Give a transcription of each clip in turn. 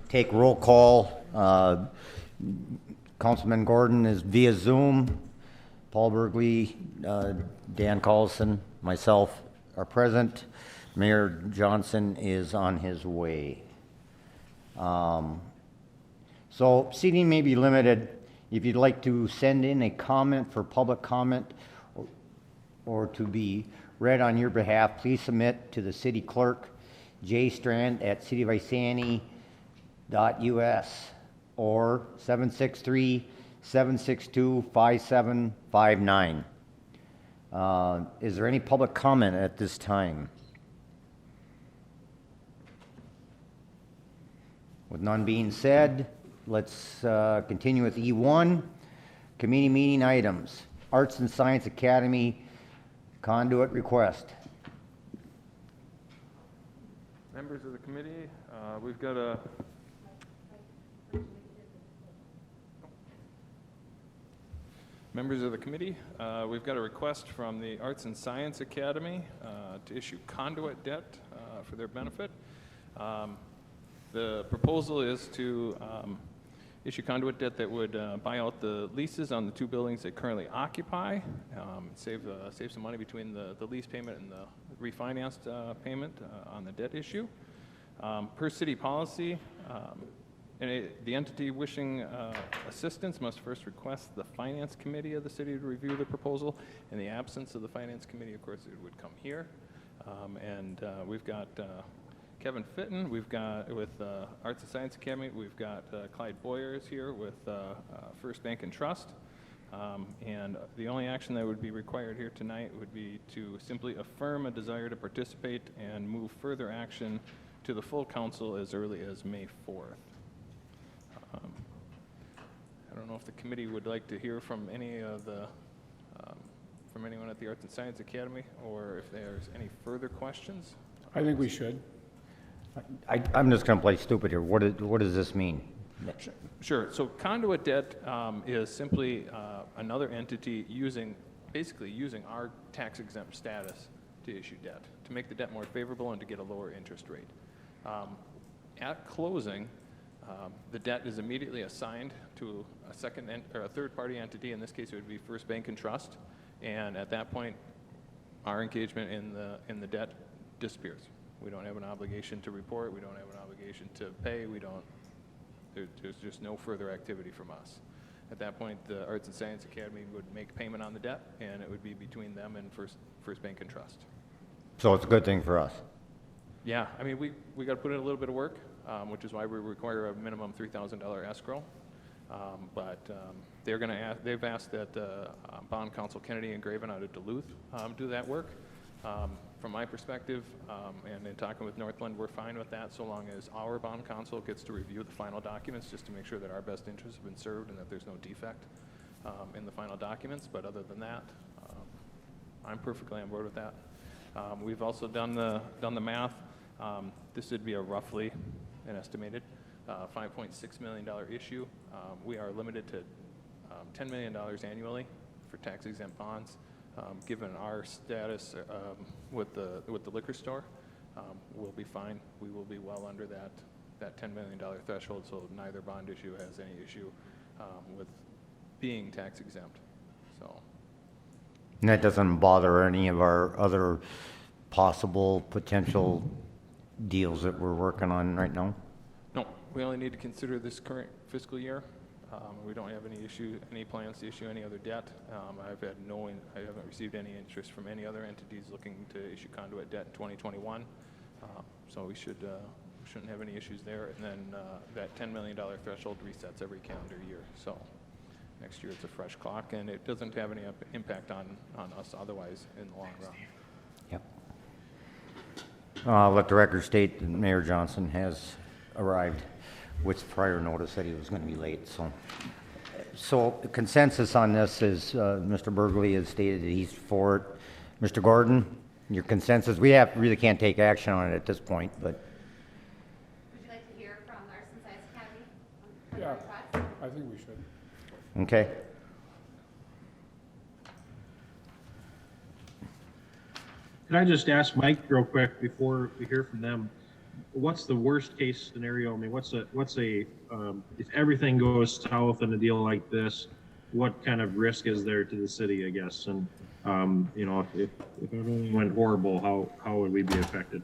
take roll call. Councilman Gordon is via Zoom. Paul Burgley, Dan Carlson, myself are present. Mayor Johnson is on his way. So seating may be limited. If you'd like to send in a comment for public comment or to be read on your behalf, please submit to the city clerk, jstrand@cityoficeni.us or 763-762-5759. Is there any public comment at this time? With none being said, let's continue with E1, committee meeting items. Arts and Science Academy conduit request. Members of the committee, we've got a request from the Arts and Science Academy to issue conduit debt for their benefit. The proposal is to issue conduit debt that would buy out the leases on the two buildings they currently occupy, save some money between the lease payment and the refinanced payment on the debt issue. Per city policy, the entity wishing assistance must first request the Finance Committee of the city to review the proposal. In the absence of the Finance Committee, of course, it would come here. We've got Kevin Fitton, we've got with Arts and Science Academy, we've got Clyde Boyers here with First Bank and Trust. And the only action that would be required here tonight would be to simply affirm a desire to participate and move further action to the full council as early as May 4th. I don't know if the committee would like to hear from any of the from anyone at the Arts and Science Academy, or if there's any further questions. I think we should. I'm just going to play stupid here. What does this mean? Sure. So conduit debt is simply another entity basically using our tax-exempt status to issue debt, to make the debt more favorable and to get a lower interest rate. At closing, the debt is immediately assigned to a third-party entity. In this case, it would be First Bank and Trust. And at that point, our engagement in the debt disappears. We don't have an obligation to report. We don't have an obligation to pay. There's just no further activity from us. At that point, the Arts and Science Academy would make payment on the debt, and it would be between them and First Bank and Trust. So it's a good thing for us. Yeah, I mean, we got to put in a little bit of work, which is why we require a minimum $3,000 escrow. They've asked that Bond Counsel Kennedy and Graven out of Duluth do that work. From my perspective, and in talking with Northland, we're fine with that so long as our bond counsel gets to review the final documents just to make sure that our best interests have been served and that there's no defect in the final documents. But other than that, I'm perfectly on board with that. We've also done the math. This would be a roughly an estimated $5.6 million issue. We are limited to $10 million annually for tax-exempt bonds. Given our status with the liquor store, we'll be fine. We will be well under that $10 million threshold, so neither bond issue has any issue with being tax exempt. So, and that doesn't bother any of our other potential deals that we're working on right now? No, we only need to consider this current fiscal year. We don't have any plans to issue any other debt. I haven't received any interest from any other entities looking to issue conduit debt in 2021. So we shouldn't have any issues there. And then that $10 million threshold resets every calendar year. So next year it's a fresh clock, and it doesn't have any impact on us otherwise in the long run. Yep. I'll let the record state that Mayor Johnson has arrived with prior notice that he was going to be late. So the consensus on this is Mr. Burgley has stated that he's for it. Mr. Gordon, your consensus? We really can't take action on it at this point, but. Would you like to hear from the Arts and Science Academy? Yeah, I think we should. Okay. Can I just ask Mike real quick before we hear from them? what's the worst case scenario? I mean, if everything goes south in a deal like this, what kind of risk is there to the city, I guess? And, you know, if everything went horrible, how would we be affected?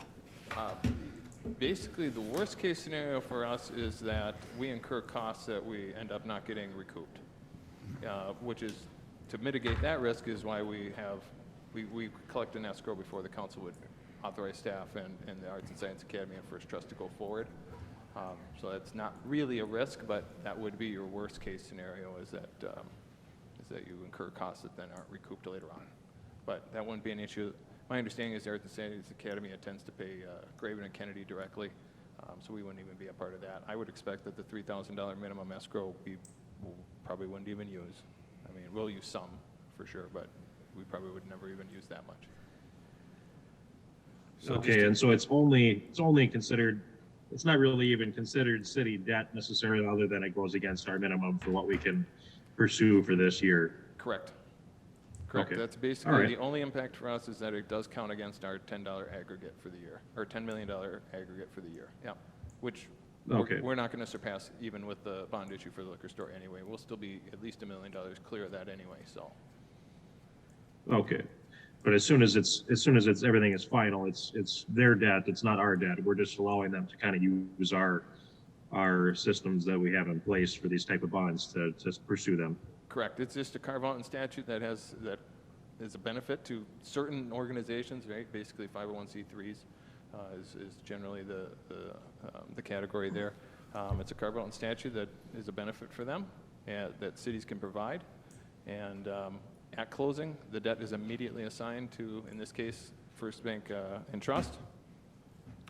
Basically, the worst case scenario for us is that we incur costs that we end up not getting recouped, which is, to mitigate that risk is why we collect an escrow before the council would authorize staff and the Arts and Science Academy and First Trust to go forward. So that's not really a risk, but that would be your worst case scenario is that you incur costs that then aren't recouped later on. But that wouldn't be an issue. My understanding is the Arts and Science Academy intends to pay Graven and Kennedy directly, so we wouldn't even be a part of that. I would expect that the $3,000 minimum escrow we probably wouldn't even use. I mean, we'll use some for sure, but we probably would never even use that much. So Okay, and so it's only considered, it's not really even considered city debt necessarily, other than it goes against our minimum for what we can pursue for this year. Correct. Correct. Okay. That's All basically right. the only impact for us is that it does count against our $10 aggregate for the year, or $10 million aggregate for the year. Yeah, which Okay. we're not going to surpass even with the bond issue for the liquor store anyway. We'll still be at least $1 million clear of that anyway. So Okay, but as soon as everything is final, it's their debt, it's not our debt. We're just allowing them to kind of use our systems that we have in place for these type of bonds to pursue them. correct. It's just a carve out in statute that is a benefit to certain organizations, right? Basically 501c3s is generally the category there. It's a carve out in statute that is a benefit for them and that cities can provide. And at closing, the debt is immediately assigned to, in this case, First Bank and Trust.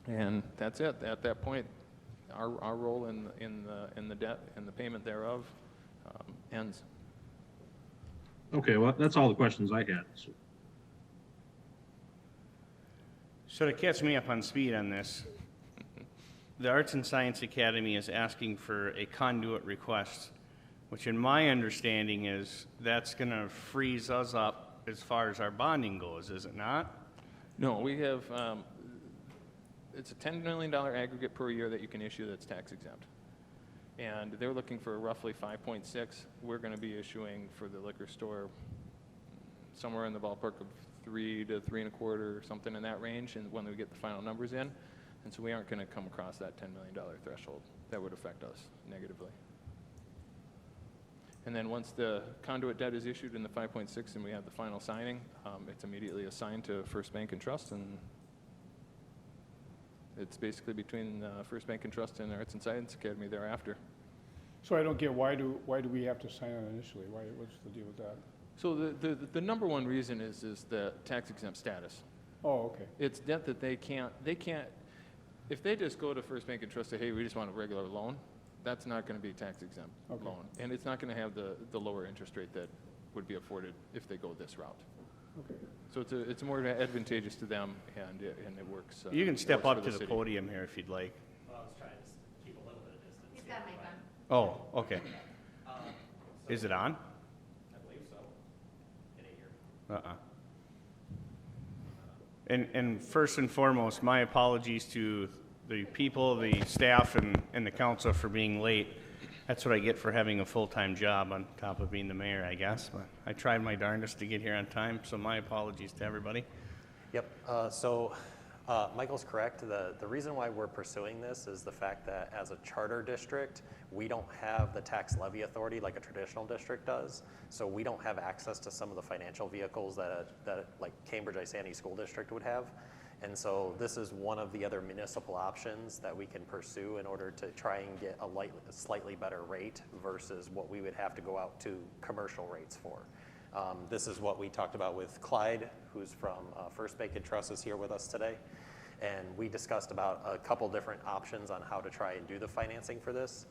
And that's it. At that point, our role in the debt and the payment thereof ends. Okay, well, that's all the questions I had. So to catch me up on speed on this, the Arts and Science Academy is asking for a conduit request, which in my understanding is that's going to freeze us up as far as our bonding goes, is it not? No, we have, it's a $10 million aggregate per year that you can issue that's tax exempt. And they're looking for roughly 5.6. We're going to be issuing for the liquor store somewhere in the ballpark of 3 to 3.25, something in that range, and when we get the final numbers in. And so we aren't going to come across that $10 million threshold. That would affect us negatively. And then once the conduit debt is issued in the 5.6 and we have the final signing, it's immediately assigned to First Bank and Trust, and it's basically between First Bank and Trust and the Arts and Science Academy thereafter. So I don't get, why do we have to sign it initially? What's the deal with that? So the number one reason is the tax exempt status. Oh, okay. It's debt that they can't, if they just go to First Bank and Trust and say, hey, we just want a regular loan, that's not going to be a tax exempt Okay. loan. And it's not going to have the lower interest rate that would be afforded if they go this route. Okay. So it's more advantageous to them, and it works. You can step works up for to the city. podium here if you'd like. Well, I was trying to keep a little bit of distance. He's got a mic on. Oh, okay. Is it on? I believe so. It ain't here. Uh-uh. And first and foremost, my apologies to the people, the staff, and the council for being late. That's what I get for having a full-time job on top of being the mayor, I guess. But I tried my darndest to get here on time, so my apologies to everybody. Yep, Michael's correct. The reason why we're pursuing this is the fact that as a charter district, we don't have the tax levy authority like a traditional district does. So we don't have access to some of the financial vehicles that like Cambridge Isani School District would have. And so this is one of the other municipal options that we can pursue in order to try and get a slightly better rate versus what we would have to go out to commercial rates for. This is what we talked about with Clyde, who's from First Bank and Trust, is here with us today. And we discussed about a couple different options on how to try and do the financing for this.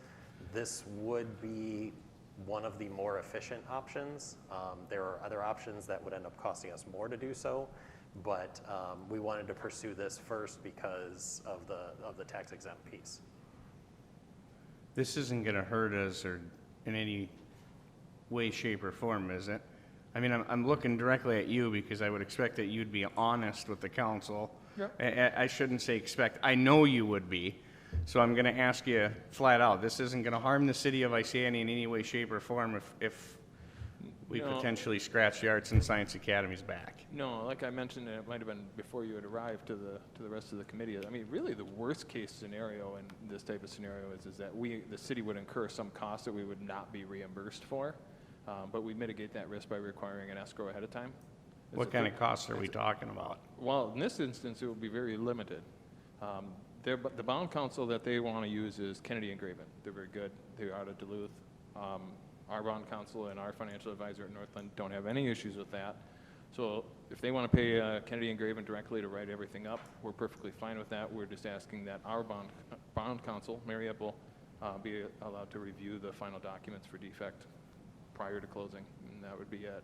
This would be one of the more efficient options. There are other options that would end up costing us more to do so, but we wanted to pursue this first because of the tax exempt piece. This isn't going to hurt us or in any way, shape, or form, is it? I mean, I'm looking directly at you because I would expect that you'd be honest with the council. Yep. I shouldn't say expect, I know you would be. So I'm gonna ask you flat out, this isn't gonna harm the city of Isani in any way, shape, or form if we No. potentially scratch the Arts and Science Academy's back. No, like I mentioned, it might have been before you had arrived to the rest of the committee. I mean, really, the worst case scenario in this type of scenario is that the city would incur some cost that we would not be reimbursed for, but we mitigate that risk by requiring an escrow ahead of time. What kind of costs are we talking about? Well, in this instance, it will be very limited. The bond counsel that they want to use is Kennedy and Graven. They're very good. They're out of Duluth. Our bond counsel and our financial advisor at Northland don't have any issues with that. So if they want to pay Kennedy and Graven directly to write everything up, we're perfectly fine with that. We're just asking that our bond counsel, Mary Epple, be allowed to review the final documents for defect prior to closing, and that would be it.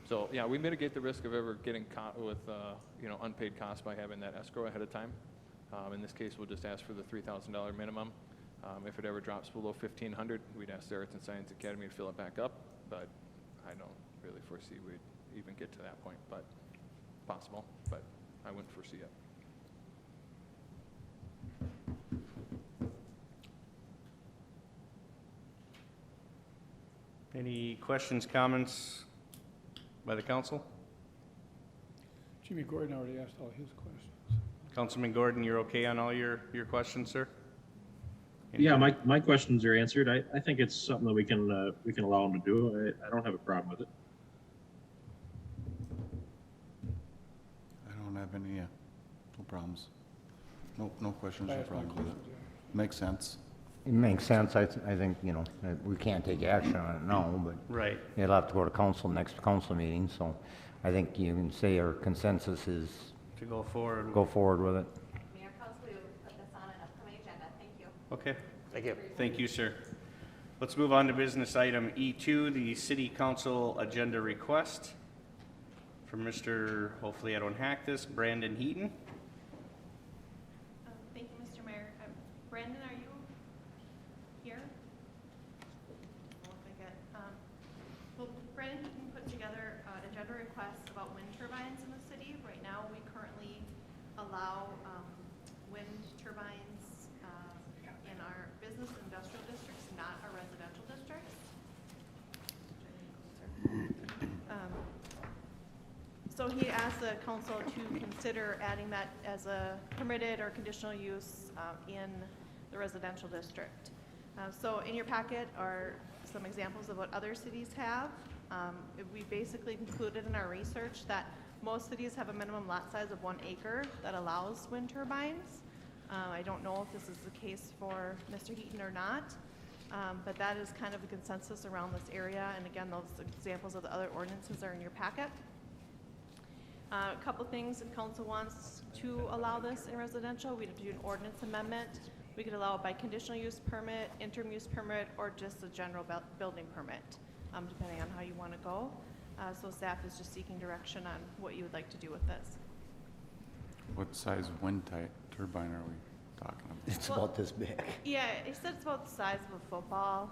So yeah, we mitigate the risk of ever getting caught with unpaid costs by having that escrow ahead of time. In this case, we'll just ask for the $3,000 minimum. If it ever drops below $1,500, we'd ask the Arts and Science Academy to fill it back up, but I don't really foresee we'd even get to that point, but possible, but I wouldn't foresee it. Any questions, comments by the council? Jimmy Gordon already asked all his questions. Councilman Gordon, you're okay on all your questions, sir? Yeah, my questions are answered. I think it's something that we can allow them to do. I don't have a problem with it. I don't have any, no problems. No questions I or asked my problems with it. questions, Makes sense. It makes sense. I think, we can't take action on it now, but Right. it'll have to go to council, next council meeting, so I think you can say our consensus is To go forward. go forward with it. Mayor Council, we will put this on an upcoming agenda. Thank you. Okay. Thank you. Thank you, sir. Let's move on to business item E2, the city council agenda request from Mr., hopefully I don't hack this, Brandon Heaton. Thank you, Mr. Mayor. Brandon, are you here? I'll look like it. Well, Brandon Heaton put together an agenda request about wind turbines in the city. Right now, we currently allow wind turbines in our business and industrial districts, not our residential districts. So he asked the council to consider adding that as a permitted or conditional use in the residential district. So in your packet are some examples of what other cities have. We basically concluded in our research that most cities have a minimum lot size of 1 acre that allows wind turbines. I don't know if this is the case for Mr. Heaton or not, but that is kind of a consensus around this area. And again, those examples of the other ordinances are in your packet. A couple things, if council wants to allow this in residential, we'd have to do an ordinance amendment. We could allow it by conditional use permit, interim use permit, or just a general building permit, depending on how you want to go. So staff is just seeking direction on what you would like to do with this. What size wind turbine are we talking about? It's Well- about this big. Yeah, it said it's about the size of a football,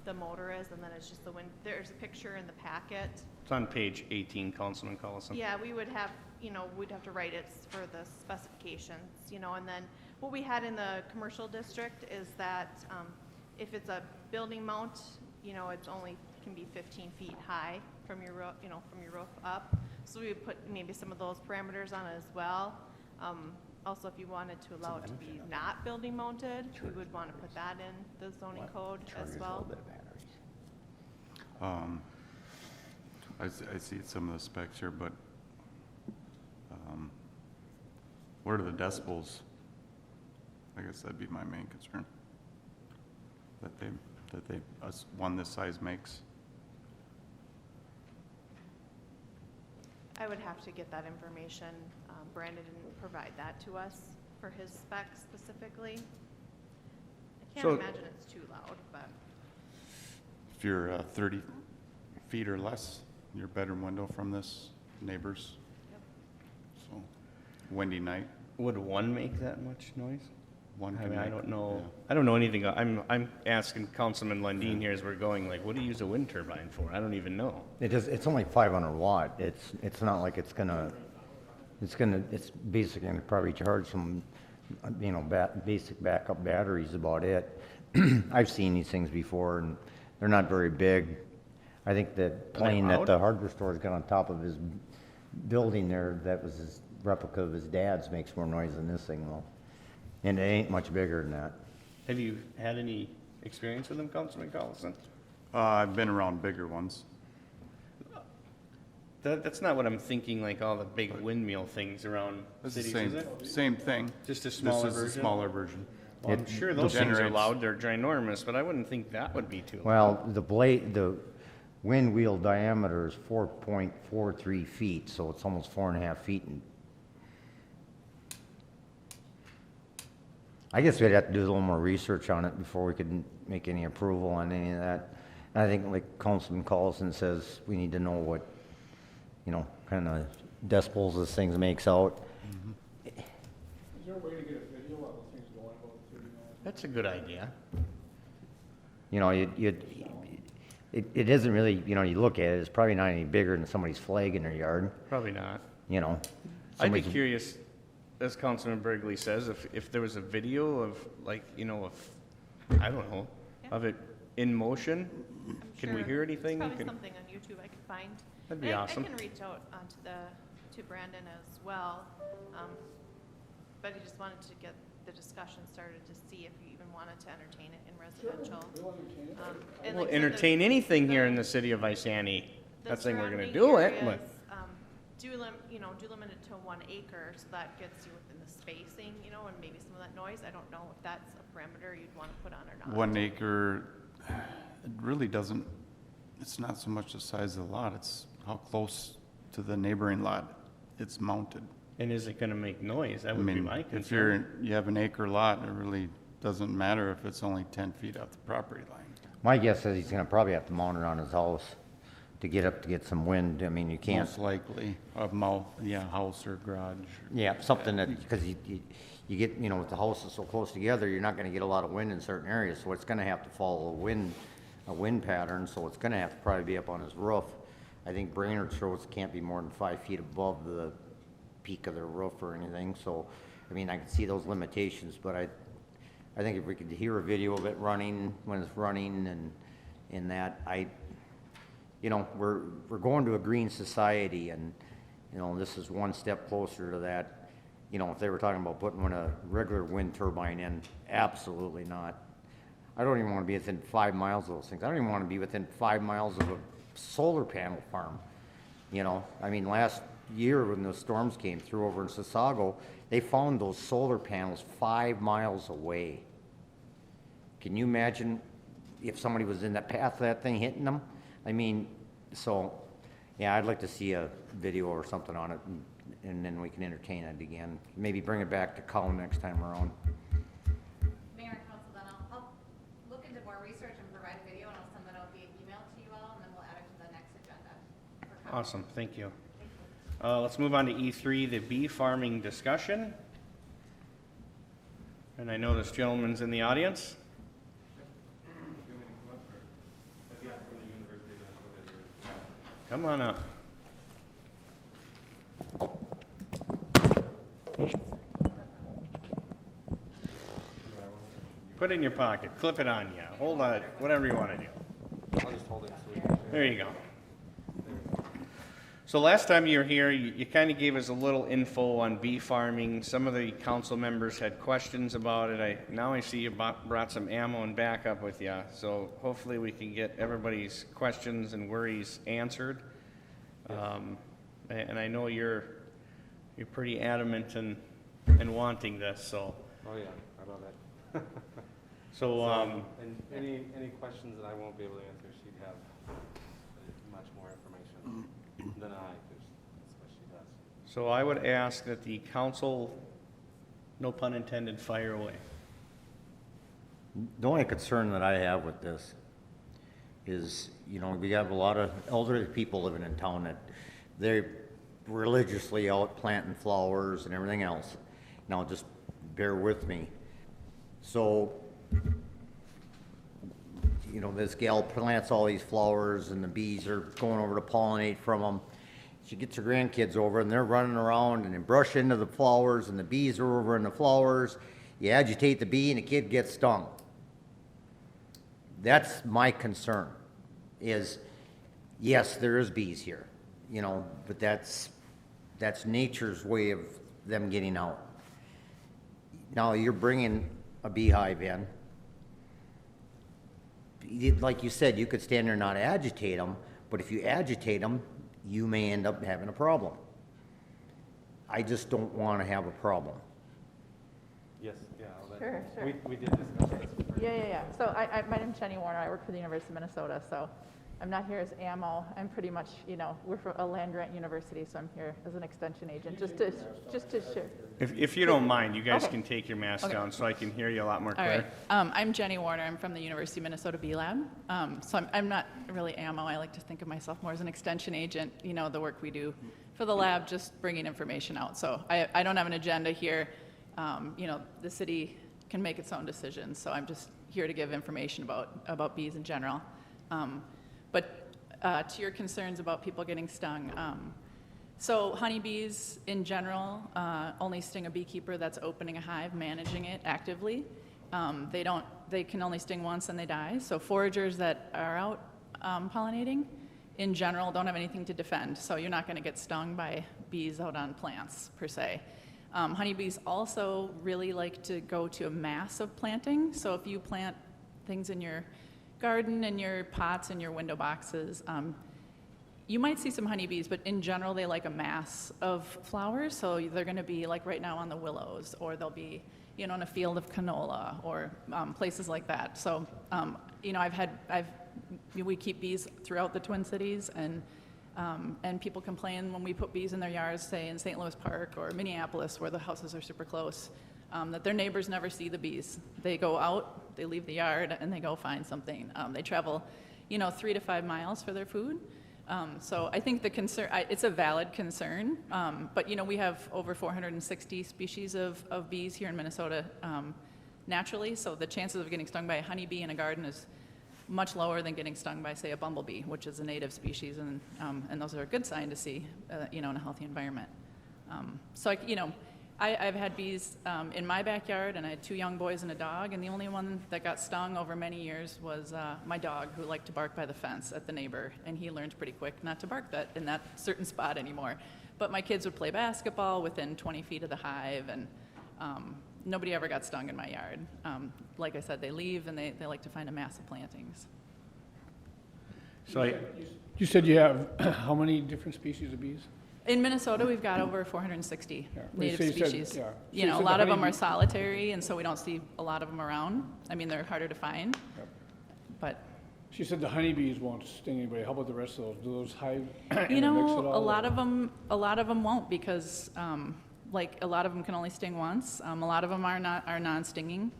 the motor is, and then it's just the wind. There's a picture in the packet. It's on page 18, Councilman Collison. Yeah, we would have, we'd have to write it for the specifications, and then what we had in the commercial district is that if it's a building mount, it's only can be 15 feet high from your roof, from your roof up. So we would put maybe some of those parameters on it as well. Also, if you wanted to allow it to be not building mounted, we would want to put that in the zoning code as well. I see some of the specs here, but what are the decibels? I guess that'd be my main concern. That one this size makes. I would have to get that information. Brandon didn't provide that to us for his specs specifically. I can't So- imagine it's too loud, but If you're 30 feet or less, your bedroom window from this neighbor's. Yep. So windy night, Would one make that much noise? one I can mean, I make- don't know, yeah. I don't know anything. I'm asking Councilman Lundin here as we're going, like, what do you use a wind turbine for? I don't even know. It's only 500 watt. It's not like it's basically gonna probably charge some, you know, basic backup batteries about it. I've seen these things before and they're not very big. I think the plane that loud? the hardware store's got on top of his building there, that was his replica of his dad's, makes more noise than this thing will. And it ain't much bigger than that. Have you had any experience with them, Councilman Collison? I've been around bigger ones. That's not what I'm thinking, like all the big windmill things around It's the cities, is it? same thing. Just a smaller This is a version? smaller version. Well, I'm It sure those things are generates- loud, they're ginormous, but I wouldn't think that would be too loud. Well, the wind wheel diameter is 4.43 feet, so it's almost 4.5 feet. I guess we'd have to do a little more research on it before we could make any approval on any of that. And I think like Councilman Collison says, we need to know what, you know, kind of decibels this thing makes out. Is there a way to get a video of the things going about too, you know? That's a good idea. You know, it isn't really, you know, you look at it, it's probably not any bigger than somebody's flag in their yard, Probably not. you know. I'd be Somebody's- curious, as Councilman Burgley says, if there was a video of, like, you know, I don't know, of it in motion. I'm Can we sure hear anything? There's Can- probably something on YouTube I could find. That'd be And awesome. I can reach out to Brandon as well, but I just wanted to get the discussion started to see if you even wanted to entertain it in residential. And We'll like I said, entertain anything here in the city of Isani. the Not saying we're gonna surrounding do it, but. areas, do limit it to 1 acre, so that gets you within the spacing, you know, and maybe some of that noise. I don't know if that's a parameter you'd want to put on or not. 1 acre, it really doesn't, it's not so much the size of the lot, it's how close to the neighboring lot it's mounted. And is it gonna make noise? That I would be mean, my if concern. you have an acre lot, it really doesn't matter if it's only 10 feet off the property line. My guess is he's gonna probably have to mount it on his house to get some wind. I mean, you can't. Most likely, house or garage. Yeah, something that, because you get, you know, with the houses so close together, you're not gonna get a lot of wind in certain areas, so it's gonna have to follow a wind pattern, so it's gonna have to probably be up on his roof. I think Brainerd shows it can't be more than 5 feet above the peak of their roof or anything, so, I mean, I can see those limitations, but I think if we could hear a video of it running, when it's running and in that, you know, we're going to a green society, and, you know, this is one step closer to that. You know, if they were talking about putting a regular wind turbine in, absolutely not. I don't even want to be within 5 miles of those things. I don't even want to be within 5 miles of a solar panel farm. You know, I mean, last year when the storms came through over in Sasago, they found those solar panels 5 miles away. Can you imagine if somebody was in that path of that thing hitting them? I mean, so, yeah, I'd like to see a video or something on it, and then we can entertain it again. Maybe bring it back to Colin next time around. Mayor and council, then I'll look into more research and provide a video, and I'll send that out via email to you all, and then we'll add it to the next agenda. for comment. Awesome, thank you. Let's move on to E3, the bee farming discussion. And I know this gentleman's in the audience. Come on up. Put it in your pocket, clip it on you, hold on, whatever you want to do. There you go. So last time you were here, you kind of gave us a little info on bee farming. Some of the council members had questions about it. Now I see you brought some ammo and backup with you. So hopefully we can get everybody's questions and worries answered. And I know you're pretty adamant in wanting this, so. Oh, yeah, I love it. So, And any questions that I won't be able to answer, she'd have much more information than I, because that's what she does. so I would ask that the council, no pun intended, fire away. The only concern that I have with this is, you know, we have a lot of elderly people living in town that they're religiously out planting flowers and everything else. Now, just bear with me. So, you know, this gal plants all these flowers and the bees are going over to pollinate from them. She gets her grandkids over and they're running around and they brush into the flowers and the bees are over in the flowers. You agitate the bee and the kid gets stung. That's my concern is, yes, there is bees here, you know, but that's nature's way of them getting out. Now you're bringing a beehive in. Like you said, you could stand there and not agitate them, but if you agitate them, you may end up having a problem. I just don't want to have a problem. Yes, yeah. I'll let- Sure, sure. We did discuss this before. Yeah. So my name's Jenny Warner. I work for the University of Minnesota, so I'm not here as ammo. I'm pretty much, you know, we're from a land-grant university, so I'm here as an extension agent, just to share. If you don't mind, you guys Okay. can take your mask Okay. down so I can hear you a lot more All clear. right. I'm Jenny Warner. I'm from the University of Minnesota Bee Lab. So I'm not really ammo. I like to think of myself more as an extension agent. You know, the work we do for the lab, just bringing information out. So I don't have an agenda here. You know, the city can make its own decisions. So I'm just here to give information about bees in general. But to your concerns about people getting stung, so honeybees in general only sting a beekeeper that's opening a hive, managing it actively. They can only sting once and they die. So foragers that are out pollinating in general don't have anything to defend. So you're not going to get stung by bees out on plants per se. Honeybees also really like to go to a mass of planting. So if you plant things in your garden and your pots and your window boxes, you might see some honeybees, but in general they like a mass of flowers. So they're going to be like right now on the willows, or they'll be, you know, in a field of canola, or places like that. So you know, we keep bees throughout the Twin Cities, and people complain when we put bees in their yards, say in St. Louis Park or Minneapolis, where the houses are super close, that their neighbors never see the bees. They go out, they leave the yard, and they go find something. They travel, you know, 3 to 5 miles for their food. So I think the concern, it's a valid concern, but you know, we have over 460 species of bees here in Minnesota naturally, so the chances of getting stung by a honeybee in a garden is much lower than getting stung by, say, a bumblebee, which is a native species, and those are a good sign to see, you know, in a healthy environment. So, you know, I've had bees in my backyard, and I had 2 young boys and a dog, and the only one that got stung over many years was my dog, who liked to bark by the fence at the neighbor, and he learned pretty quick not to bark in that certain spot anymore. But my kids would play basketball within 20 feet of the hive, and nobody ever got stung in my yard. Like I said, they leave, and they like to find a mass of plantings. So You said you have how many different species of bees? In Minnesota, we've got over 460 Yeah. native So you said- species. yeah. So You you know, a said lot the of them are honeybee- solitary, and so we don't see a lot of them around. I mean, they're harder to find, Yep. but, She said the honeybees won't sting anybody. How about the rest of those? Do those hive you intermix know, at all? a lot of them won't, because, like, a lot of them can only sting once. A lot of them are non-stinging.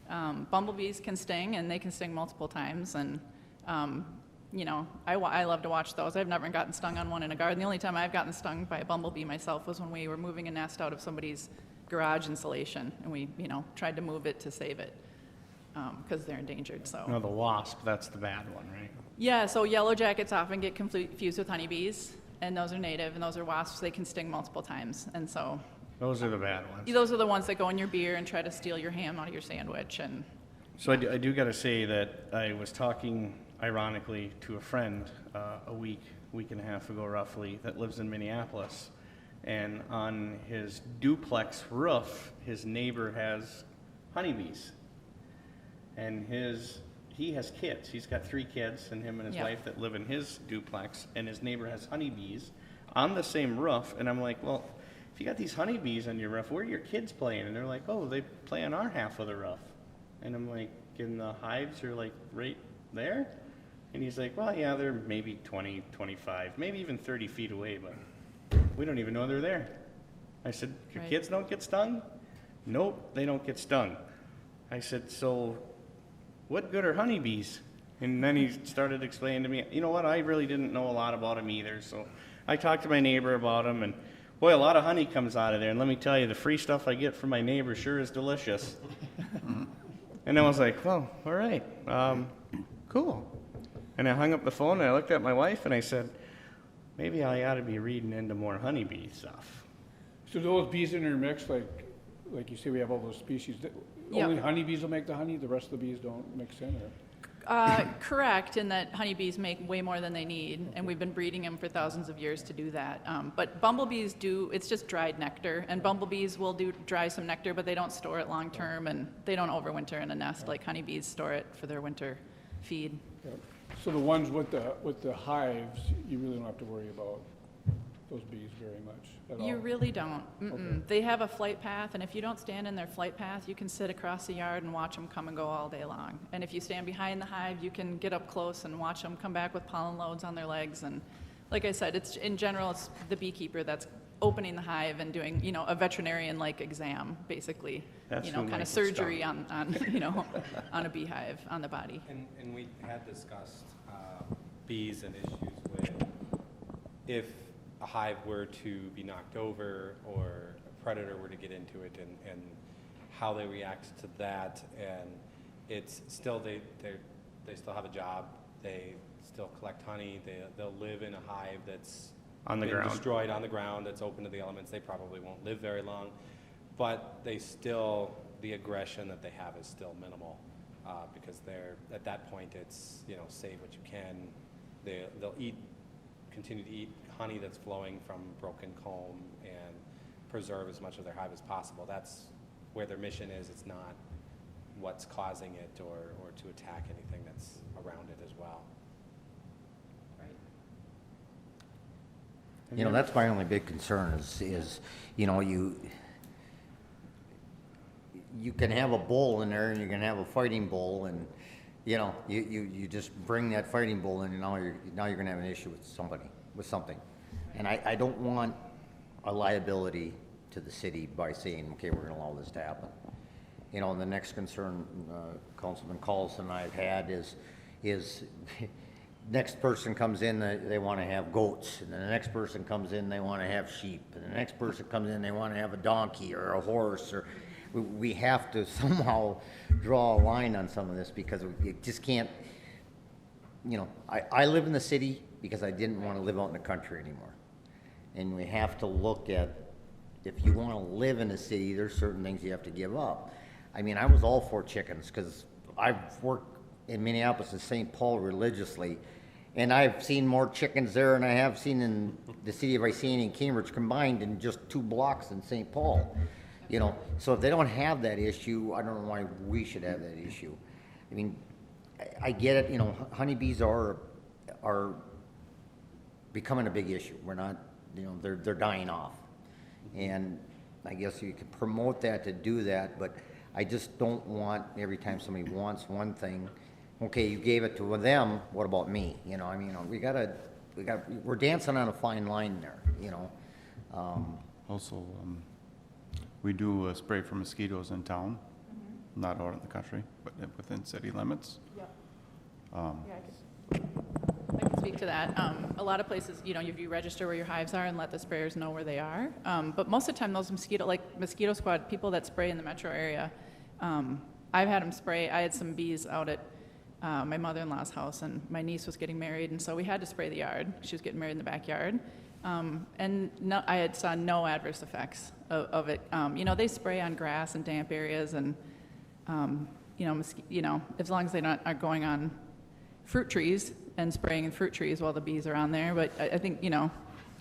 Bumblebees can sting, and they can sting multiple times, and, you know, I love to watch those. I've never gotten stung on one in a garden. The only time I've gotten stung by a bumblebee myself was when we were moving a nest out of somebody's garage insulation, and we, you know, tried to move it to save it, because they're endangered, so. no, the wasp, that's the bad one, right? Yeah, so yellow jackets often get confused with honeybees, and those are native, and those are wasps. They can sting multiple times, and so Those are the bad ones. those are the ones that go in your beer and try to steal your ham out of your sandwich, and So I do got to say that I was talking, ironically, to a friend a week and a half ago roughly, that lives in Minneapolis. And on his duplex roof, his neighbor has honeybees. And he has kids. He's got 3 kids, and him and his Yeah. wife that live in his duplex. And his neighbor has honeybees on the same roof. And I'm like, well, if you got these honeybees on your roof, where are your kids playing? And they're like, oh, they play on our half of the roof. And I'm like, and the hives are like right there? And he's like, well, yeah, they're maybe 20, 25, maybe even 30 feet away, but we don't even know they're there. I said, your Right. kids don't get stung? Nope, they don't get stung. I said, so what good are honeybees? And then he started explaining to me, you know what, I really didn't know a lot about them either. So I talked to my neighbor about them, and boy, a lot of honey comes out of there. And let me tell you, the free stuff I get from my neighbor sure is delicious. And I was like, well, all right, cool. And I hung up the phone and I looked at my wife and I said, maybe I ought to be reading into more honeybee stuff. So those bees in their mix, like you say, we have all those species, Yep. only honeybees will make the honey, the rest of the bees don't mix in, or? Correct, in that honeybees make way more than they need, and we've been breeding them for thousands of years to do that. But bumblebees do, it's just dried nectar, and bumblebees will dry some nectar, but they don't store it long-term, and they don't overwinter in a nest like honeybees store it for their winter feed. Yep. So the ones with the hives, you really don't have to worry about those bees very much at all? You really don't. Mm-mm. They have a flight path, and if you don't stand in their flight path, you can sit across the yard and watch them come and go all day long. And if you stand behind the hive, you can get up close and watch them come back with pollen loads on their legs. And like I said, it's in general, it's the beekeeper that's opening the hive and doing, you know, a veterinarian-like exam, basically. That's you know, who kind of Michael's surgery on you know, on a beehive, on the body. And we had discussed bees and issues with if a hive were to be knocked over or a predator were to get into it and how they react to that. And it's still, they still have a job. They still collect honey. They'll live in a hive that's On the been ground. destroyed on the ground, that's open to the elements. They probably won't live very long, but they still, the aggression that they have is still minimal because they're, at that point, it's, you know, save what you can. They'll continue to eat honey that's flowing from broken comb and preserve as much of their hive as possible. That's where their mission is. It's not what's causing it or to attack anything that's around it as well. You know, that's my only big concern is, you know, you can have a bull in there and you can have a fighting bull and, you know, you just bring that fighting bull in and now you're gonna have an issue with something. And I don't want a liability to the city by saying, okay, we're gonna allow this to happen. You know, and the next concern, Councilman Carlson and I've had is next person comes in, they want to have goats, and then the next person comes in, they want to have sheep, and the next person comes in, they want to have a donkey or a horse, or we have to somehow draw a line on some of this because we just can't, you know, I live in the city because I didn't want to live out in the country anymore. And we have to look at, if you want to live in a city, there's certain things you have to give up. I mean, I was all for chickens because I've worked in Minneapolis and St. Paul religiously, and I've seen more chickens there than I have seen in the city of Iceni and Cambridge combined in just 2 blocks in St. Paul. You know, so if they don't have that issue, I don't know why we should have that issue. I mean, I get it, you know, honeybees are becoming a big issue. We're not, you know, they're dying off. And I guess you could promote that to do that, but I just don't want every time somebody wants one thing, okay, you gave it to them, what about me? You know, I mean, we're dancing on a fine line there, you know. Also, we do a spray for mosquitoes in town, not out in the country, but within city limits. Yep. I can speak to that. A lot of places, you know, you register where your hives are and let the sprayers know where they are. But most of the time, those mosquito squad, people that spray in the metro area, I've had them spray. I had some bees out at my mother-in-law's house, and my niece was getting married, and so we had to spray the yard. She was getting married in the backyard. And no, I saw no adverse effects of it. You know, they spray on grass and damp areas, and you know, as long as they aren't going on fruit trees and spraying in fruit trees while the bees are on there. But I think, you know.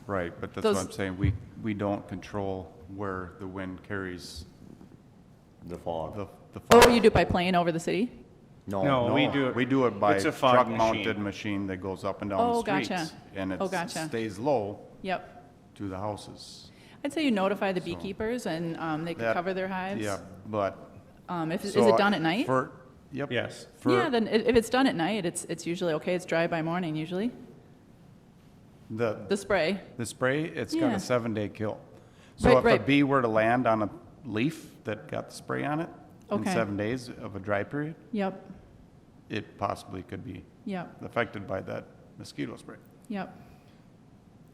Right, but that's what I'm saying. We don't control where the wind carries The fog. the fog. Oh, you do it by plane over the city? No, we do it. We do it by It's a fog truck-mounted machine that goes up and down the Oh, streets. gotcha. And it Oh, gotcha. stays low Yep. to the houses. I'd say you notify the beekeepers, and they can That- cover their hives. Yeah, but. Is so it done at night? Yep. Yes. Yeah, then if it's done at night, it's usually okay. It's dry by morning usually. The spray. The spray, it's got Yeah. a 7-day kill. So Right, if a right. bee were to land on a leaf that got the spray on it in Okay. 7 days of a dry period, Yep. it possibly could be Yep. affected by that mosquito spray. Yep.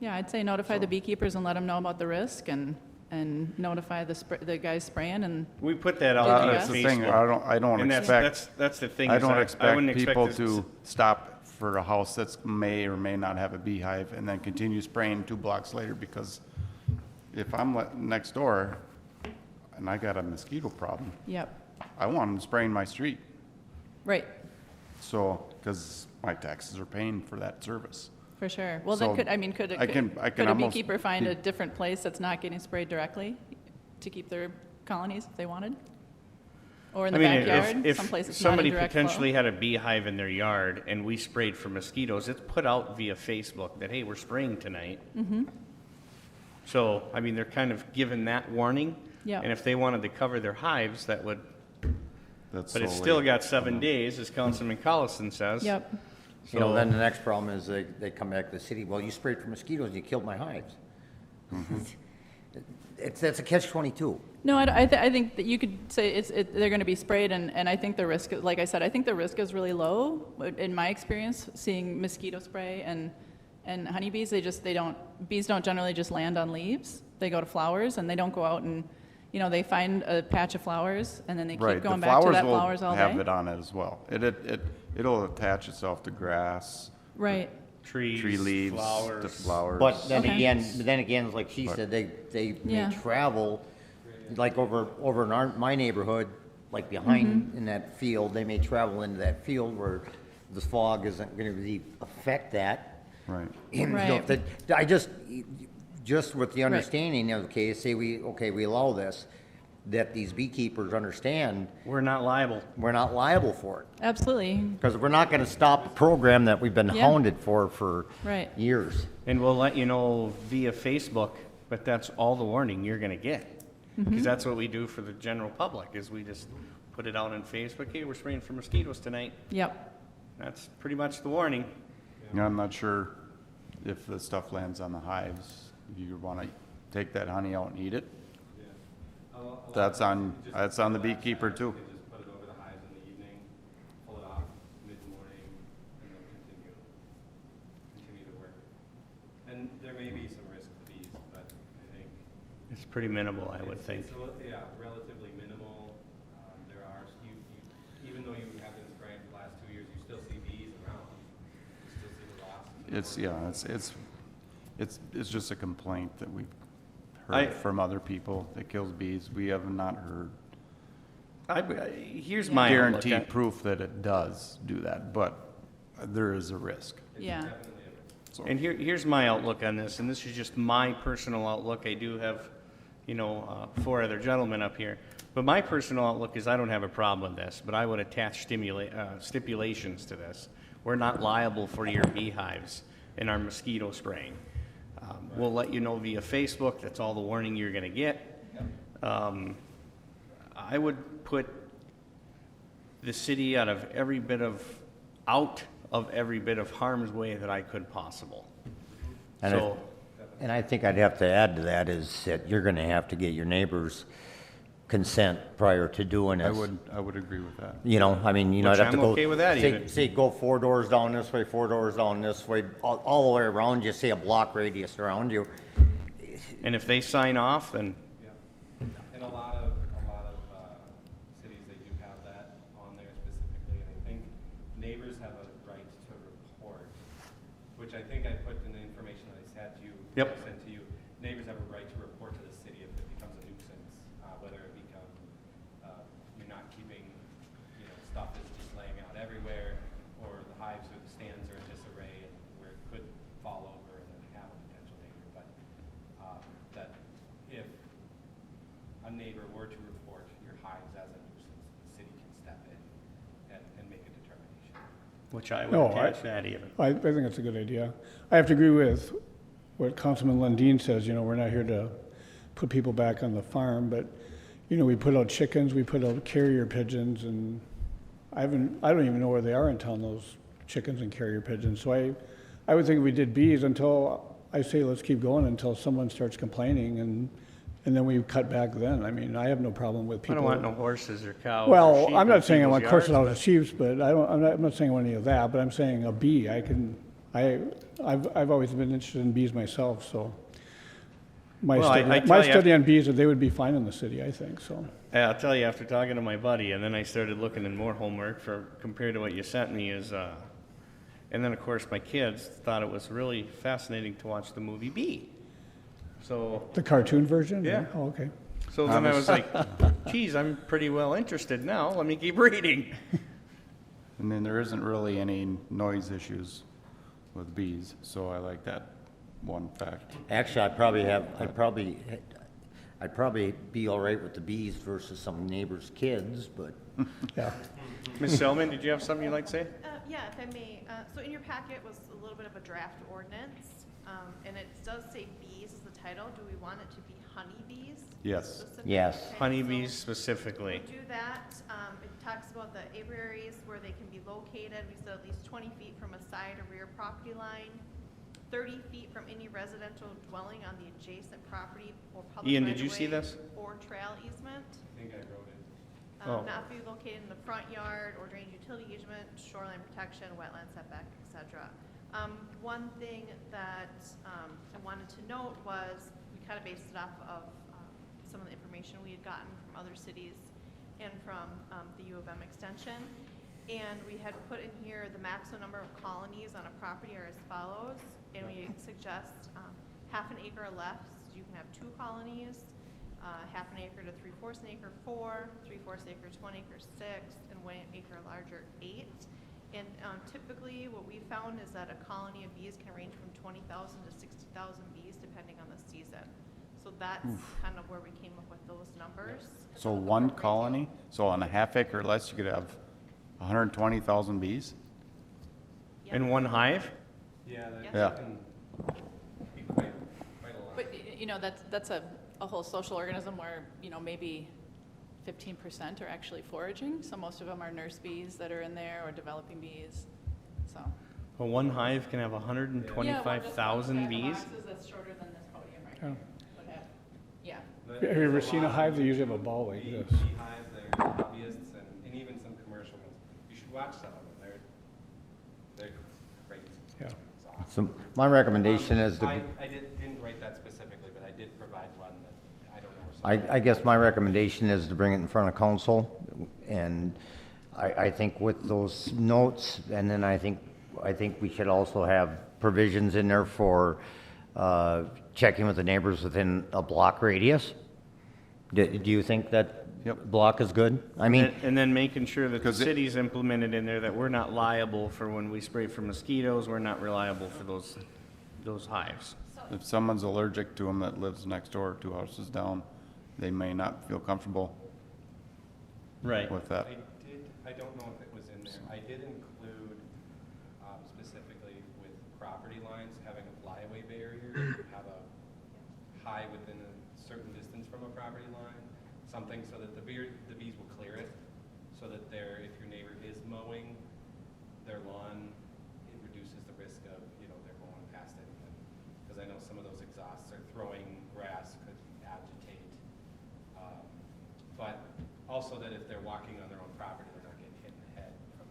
Yeah, I'd say notify the beekeepers and let them know about the risk, and and notify the guys spraying and, We put that out Did on you That's the thing, Facebook. I don't And expect, that's the thing. I is don't I expect wouldn't people this- to stop for a house that's may or may not have a beehive and then continue spraying 2 blocks later, because if I'm next door and I got a mosquito problem, yep, I want them spraying my street. right, So, because my taxes are paying for that service. for sure. Well, then So, could, I mean, I can could a almost beekeeper find be- a different place that's not getting sprayed directly to keep their colonies if they wanted? Or in I the mean, backyard, if someplace it's not somebody in direct flow? potentially had a beehive in their yard and we sprayed for mosquitoes, it's put out via Facebook that, hey, we're spraying tonight. Mm-hmm. So, I mean, they're kind of given that warning. Yep. And if they wanted to cover their hives, that would, That's but it's so still late. got 7 days, as Councilman Collison says. Yep, You know, So- then the next problem is they come back to the city, well, you sprayed for mosquitoes, and you killed my hives. That's a catch-22. no, I think that you could say they're gonna be sprayed, and I think the risk, like I said, I think the risk is really low, in my experience, seeing mosquito spray and honeybees, bees don't generally just land on leaves, they go to flowers, and they don't go out and, they find a patch of flowers, and then they Right, keep the going back to that will flowers all have day. it on it as well. It'll attach itself to grass, Right, Trees, tree leaves, to flowers. flowers. But then Okay. again, like she said, they may Yeah. travel, like over in my neighborhood, like behind in that field, they may travel into that field where the fog isn't gonna really affect that. Right. And, you know, Right. I just with the understanding, okay, say we allow this, that these beekeepers understand We're not liable. we're not liable for it. absolutely, Because we're not gonna stop a program that we've been Yeah. hounded for right. years. And we'll let you know via Facebook, but that's all the warning you're gonna get. Mm-hmm. Because that's what we do for the general public, is we just put it out on Facebook, hey, we're spraying for mosquitoes tonight. Yep, That's pretty much the warning. Yeah, I'm not sure if the stuff lands on the hives. You want to take that honey out and eat it? That's on the beekeeper too. Just put it over the hives in the evening, pull it off mid-morning, and they'll continue to work. And there may be some risk to bees, but I think. It's pretty minimal, I would think. Yeah, relatively minimal. There are, even though you have been spraying for the last 2 years, you still see bees around. You still see the wasps. It's just a complaint that we've I- heard from other people that kills bees. We have not heard Here's my outlook. guaranteed proof that it does do that, but there is a risk. yeah, And here's my outlook on this, and this is just my personal outlook. I do have, 4 other gentlemen up here. But my personal outlook is I don't have a problem with this, but I would attach stipulations to this. We're not liable for your beehives and our mosquito spraying. We'll let you know via Facebook. That's all the warning you're gonna get. I would put the city out of every bit of harm's way that I could possible. And So, And I think I'd have to add to that is that you're gonna have to get your neighbors' consent prior to doing I this. would agree with that. You know, I mean, I'd Which have to I'm go. okay with that say- even. Say, go 4 doors down this way, 4 doors down this way, all the way around, just say a block radius around you. and if they sign off, then In a lot of cities, they do have that on there specifically, and I think neighbors have a right to report, which I think I put in the information that I sent you. Yep. I sent to you. Neighbors have a right to report to the city if it becomes a nuisance, whether it becomes, you're not keeping, stuff that's just laying out everywhere, or the hives or the stands are in disarray, and where it could fall over and then have a potential neighbor, but, that if a neighbor were to report your hives as a nuisance, the city can step in and make a determination. which I No, would attach that even. I think it's a good idea. I have to agree with what Councilman Lundin says, we're not here to put people back on the farm, but, we put out chickens, we put out carrier pigeons, and I don't even know where they are in town, those chickens and carrier pigeons. So I would think if we did bees until, I say let's keep going until someone starts complaining, and then we cut back then. I mean, I have no problem with I people. don't want no horses or cows or Well, sheep I'm in not saying I people's want coursing out yards, of sheep, but I'm not saying I want any of that, but I'm saying a bee, I've always been interested in bees myself, so. My Well, I study, tell my you, study on bees, that they would be fine in the city, I think, so. I'll tell you, after talking to my buddy, and then I started looking in more homework for, compared to what you sent me is, and then of course my kids thought it was really fascinating to watch the movie Bee. So, The cartoon version? Yeah. Oh, okay. so then I was like, geez, I'm pretty well interested now, let me keep reading. And then there isn't really any noise issues with bees, so I like that one fact. Actually, I'd probably be all right with the bees versus some neighbors' kids, but Yeah. Ms. Selman, did you have something you'd like to say? Yeah, if I may. So in your packet was a little bit of a draft ordinance, and it does say bees as the title. Do we want it to be honeybees? Yes. specifically? Yes. Okay, Honeybees so specifically. we'll do that. It talks about the aviaries where they can be located. We said at least 20 feet from a side or rear property line, 30 feet from any residential dwelling on the adjacent property or public Ian, did you see right-of-way this? or trail easement. I think I wrote it. Oh. Not be located in the front yard or drainage utility easement, shoreline protection, wetland setback, et cetera. One thing that I wanted to note was we kind of based it off of some of the information we had gotten from other cities and from the U of M extension. And we had put in here the maximum number of colonies on a property are as follows. And we suggest half an acre or less, you can have 2 colonies. Half an acre to 3/4 an acre, 4, 3/4 acre to 1 acre, 6, and 1 acre or larger, 8. And typically what we found is that a colony of bees can range from 20,000 to 60,000 bees depending on the season. So that's kind of where we came up with those numbers. So one colony, so on a half acre or less, you could have 120,000 bees? Yep. In one hive? Yeah, Yeah. that can be quite a lot. But, you know, that's a whole social organism where, you know, maybe 15% are actually foraging. So most of them are nurse bees that are in there or developing bees, so. Well, one hive can have Yeah, 125,000 well, just bees? one stack of boxes that's shorter than this podium right here. Would have- Yeah. Have you ever seen a hive? They usually have a ball like this. Beehives, they're hobbyists, and even some commercial ones. You should watch some of them. They're great. Yeah. It's awesome. so my recommendation is to. I didn't write that specifically, but I did provide one that I don't know. I guess my recommendation is to bring it in front of council, and I think with those notes, and then I think we should also have provisions in there for checking with the neighbors within a block radius. Do you think that block is good? I mean, And then making sure that the 'Cause it- city's implemented in there, that we're not liable for when we spray for mosquitoes, we're not reliable for those hives. If someone's allergic to them that lives next door, 2 houses down, they may not feel comfortable Right. with that. I don't know if it was in there. I did include specifically with property lines, having a flyaway barrier, have a high within a certain distance from a property line, something so that the bees will clear it, so that if your neighbor is mowing their lawn, it reduces the risk of, they're mowing past it. Because I know some of those exhausts are throwing grass could agitate. But also that if they're walking on their own property, they're not getting hit in the head from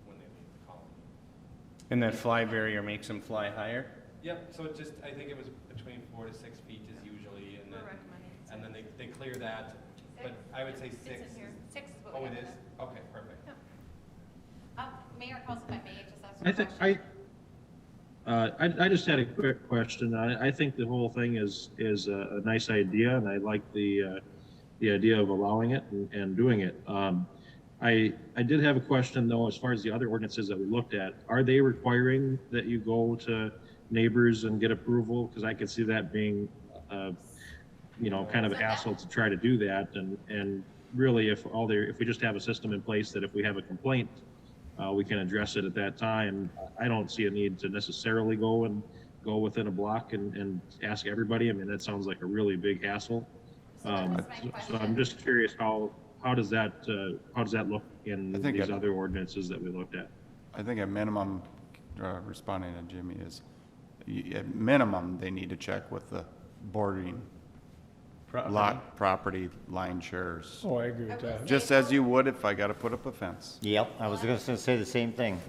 when they leave the colony. And that fly barrier makes them fly higher? Yep, so I think it was between 4 to 6 feet is usually, and We're then, recommending and then they clear that, but I would say 6. It's in here. 6 is what Oh, we it have is? then. Okay, perfect. Mayor, Council, if I may, just ask I a think, question. I just had a quick question. I think the whole thing is a nice idea, and I like the idea of allowing it and doing it. I did have a question though, as far as the other ordinances that we looked at, are they requiring that you go to neighbors and get approval? Because I could see that being, kind of a hassle to try to do that. And really, if we just have a system in place that if we have a complaint, we can address it at that time. I don't see a need to necessarily go within a block and ask everybody. I mean, that sounds like a really big hassle. So that was my So question. I'm just curious, how does that look in I think these it- other ordinances that we looked at? I think at minimum, responding to Jimmy is, at minimum, they need to check with the bordering lot, property line shares. Oh, I agree with that. Just as you would if I gotta put up a fence. yep, I was gonna say the same thing.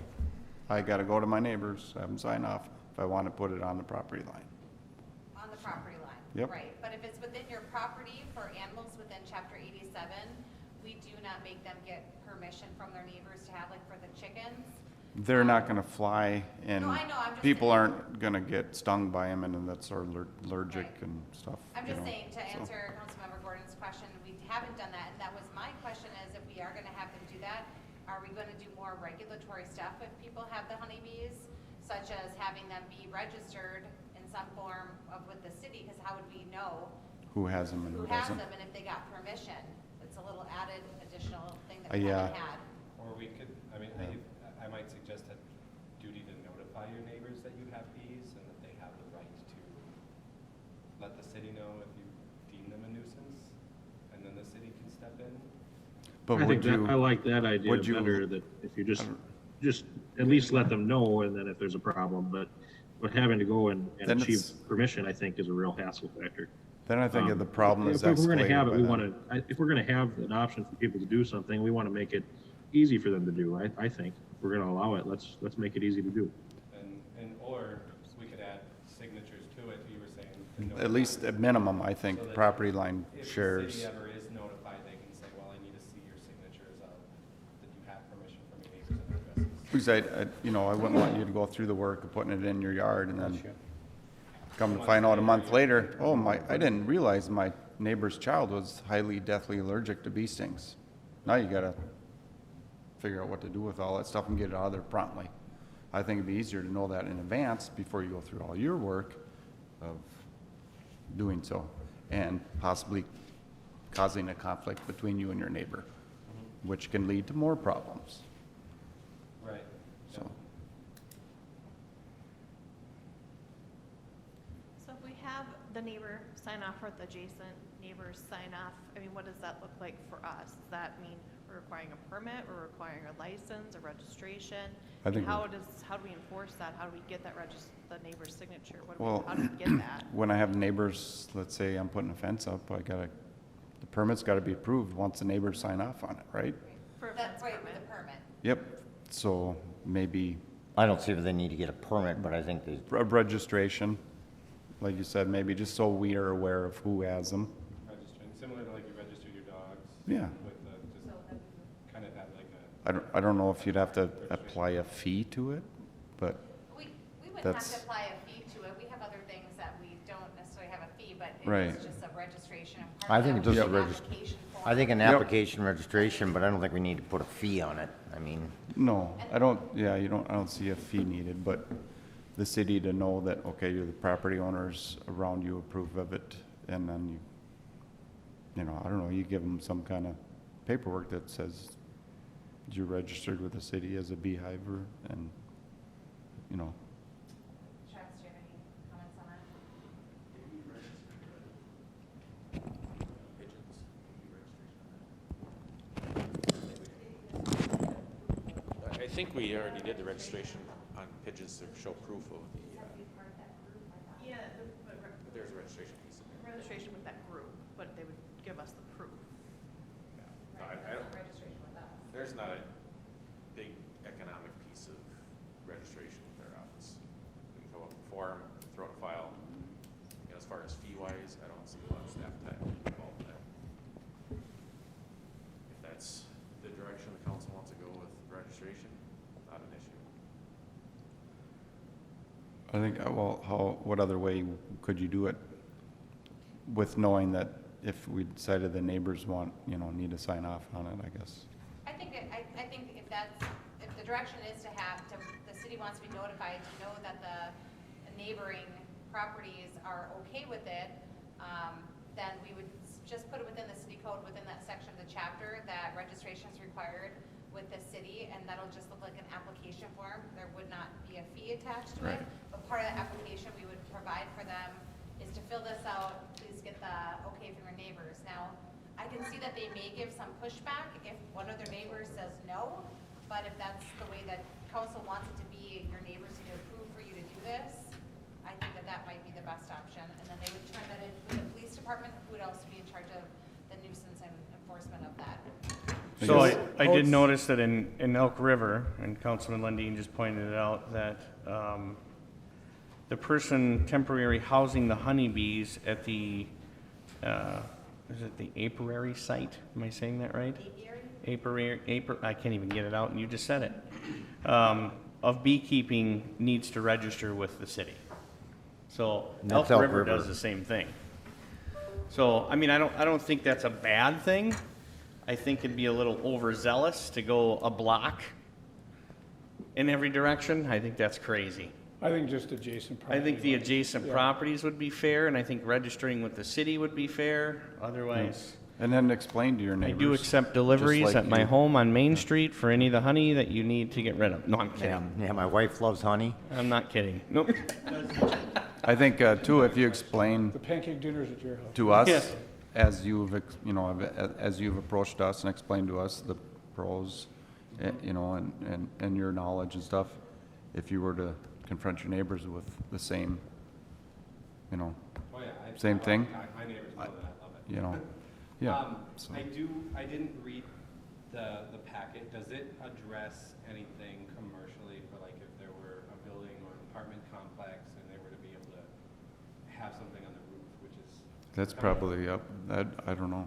I gotta go to my neighbors, have them sign off if I wanna put it on the property line. On the property line. Yep. Right, but if it's within your property for animals within chapter 87, we do not make them get permission from their neighbors to have, like for the chickens. They're not gonna fly, and No, I know, I'm just people saying. aren't gonna get stung by them, and then that's are allergic Right. and stuff. I'm you just know, saying, to so. answer Councilmember Gordon's question, we haven't done that, and that was my question is, if we are gonna have them do that, are we gonna do more regulatory stuff if people have the honeybees, such as having them be registered in some form of with the city, because how would we know Who has them and who who has doesn't? them and if they got permission? It's a little added additional thing that we Yeah. haven't had. Or we could, I mean, I might suggest a duty to notify your neighbors that you have bees and that they have the right to let the city know if you deem them a nuisance, and then the city can step in. But I would think you? that, I like that idea would you- better, that if you just at least let them know, and then if there's a problem, but having to go and Then achieve it's- permission, I think, is a real hassle factor. Then I think the problem is If we're gonna escalated have it, by we them. wanna, if we're gonna have an option for people to do something, we wanna make it easy for them to do, I think. If we're gonna allow it, let's make it easy to do. Or we could add signatures to it, you were saying. to notify. At least at minimum, I think So that property line If the shares. city ever is notified, they can say, well, I need to see your signatures of, that you have permission from your neighbors and addresses. Because I wouldn't want you to go through the work of putting it in your yard and then come to find out a month later, oh I didn't realize my neighbor's child was highly deathly allergic to bee stings. Now you gotta figure out what to do with all that stuff and get it out of there promptly. I think it'd be easier to know that in advance before you go through all your work of doing so, and possibly causing a conflict between you and your neighbor, which can lead to more problems, Right. so. So if we have the neighbor sign off or the adjacent neighbors sign off, I mean, what does that look like for us? Does that mean we're requiring a permit, we're requiring a license, a registration? I And think how do we enforce that? How do we get that the neighbor's signature? Well, How do we get that? when I have neighbors, let's say I'm putting a fence up, the permit's gotta be approved once the neighbors sign off on it, right? For a That's fence right, with permit? the permit. Yep, so maybe I don't see if they need to get a permit, but I think they, a registration, like you said, maybe just so we are aware of who has them. Registering, similar to like you register your dogs. Yeah. With the, just kind of have like a. I don't know if you'd have to apply a fee to it, but We wouldn't have That's- to apply a fee to it. We have other things that we don't necessarily have a fee, but Right. it's just a registration. and I part of think that it's would just be a an regist- application form. I think an Yep. application registration, but I don't think we need to put a fee on it. I mean, no, I don't see a fee needed, but the city to know that, okay, you're the property owners around you approve of it, and then I don't know, you give them some kind of paperwork that says you're registered with the city as a beehive, and, Travis, do you have any comments on that? I think we already did the registration on pigeons to show proof of the, Yeah, there's a registration piece in there. registration with that group, but they would give us the proof. No, I don't, Registration with us. there's not a big economic piece of registration with our office. We can fill out a form, throw in a file. As far as fee-wise, I don't see a lot of staff time involved in that. If that's the direction the council wants to go with registration, not an issue. I think, what other way could you do it with knowing that if we decided the neighbors need to sign off on it, I guess? I think if the direction is the city wants to be notified to know that the neighboring properties are okay with it, then we would just put it within the city code, within that section of the chapter, that registration is required with the city, and that'll just look like an application form. There would not be a fee attached to it, but part of the application we would provide for them is to fill this out, please get the okay from your neighbors. Now, I can see that they may give some pushback if one of their neighbors says no, but if that's the way that council wants it to be, your neighbors need to approve for you to do this, I think that might be the best option. And then they would turn that in with the police department, who would also be in charge of the nuisance and enforcement of that. So I did notice that in Elk River, and Councilman Lundin just pointed it out, that the person temporary housing the honeybees at the, is it the apiary site? Am I saying that right? Apiary, I can't even get it out, and you just said it. Of beekeeping needs to register with the city. So Elk That's Elk River River. does the same thing. So, I mean, I don't think that's a bad thing. I think it'd be a little overzealous to go a block in every direction. I think that's crazy. I think just adjacent I property. think the adjacent Yeah. properties would be fair, and I think registering with the city would be fair. Otherwise, And then explain to your I neighbors. do accept deliveries like at my you. home on Main Street for any of the honey that you need to get rid of. No, I'm Yeah, kidding. yeah, my wife loves honey. I'm not kidding. Nope. I think, too, if you explain The pancake dinner's at your house. to us, Yes. as you've, as you've approached us and explained to us the pros, and your knowledge and stuff, if you were to confront your neighbors with the same, Oh, yeah. Same thing? My neighbors know that, I love it. Yeah. so- I didn't read the packet. Does it address anything commercially for like if there were a building or an apartment complex and they were to be able to have something on the roof, which is. That's probably up, I don't know.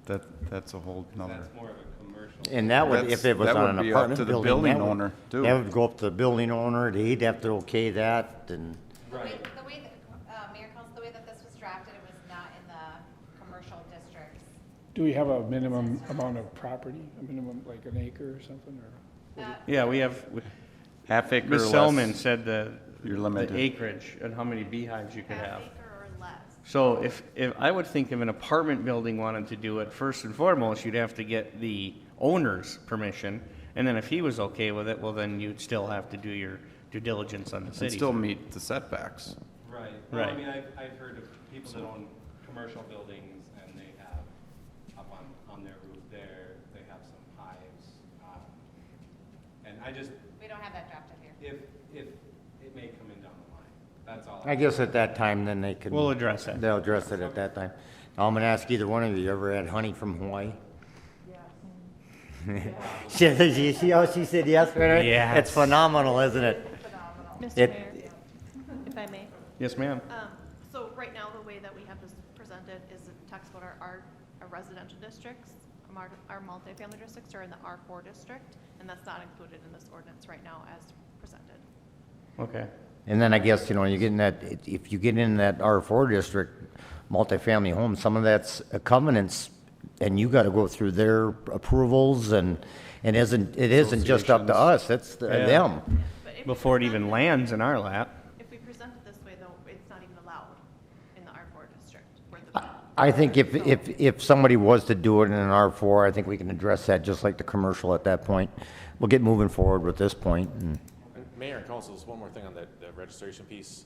That's a whole nother. That's more of a commercial. And that would, if it was That on would an be up apartment to the building. building that would- owner, too. That would go up to the building owner, he'd have to okay that, and, Right. The way that, Mayor Council, the way that this was drafted, it was not in the commercial districts. Do we have a minimum amount of property, a minimum, like an acre or something, or? Yeah, we have, Half acre or Ms. less. Selman said You're the limited. acreage and how many beehives you could Half have. acre or less. So if I would think if an apartment building wanted to do it, first and foremost, you'd have to get the owner's permission. And then if he was okay with it, well, then you'd still have to do your due diligence on the And city. still meet the setbacks. Right. Well, I Right. mean, I've heard of people that own commercial buildings and they have up on their roof there, they have some hives. And I just, We don't have that drafted here. if it may come in down the line, that's all. I guess at that time, then they could. We'll address it. They'll address it at that time. Now, I'm gonna ask either one of you, ever had honey from Hawaii? You see how she said yes, right? Yes. It's phenomenal, isn't it? Mr. It- Mayor, if I may. Yes, ma'am. So right now, the way that we have this presented is it talks about our residential districts, our multifamily districts are in the R4 district, and that's not included in this ordinance right now as presented. Okay. And then I guess, you get in that, if you get in that R4 district, multifamily home, some of that's covenants, and you gotta go through their approvals, and it isn't just up to us, it's Yeah. them. But if we Before it present even lands in our lap. If we present it this way, though, it's not even allowed in the R4 district. Where the, I think if somebody was to do it in an R4, I think we can address that just like the commercial at that point. We'll get moving forward with this point, and Mayor and council, just one more thing on that registration piece,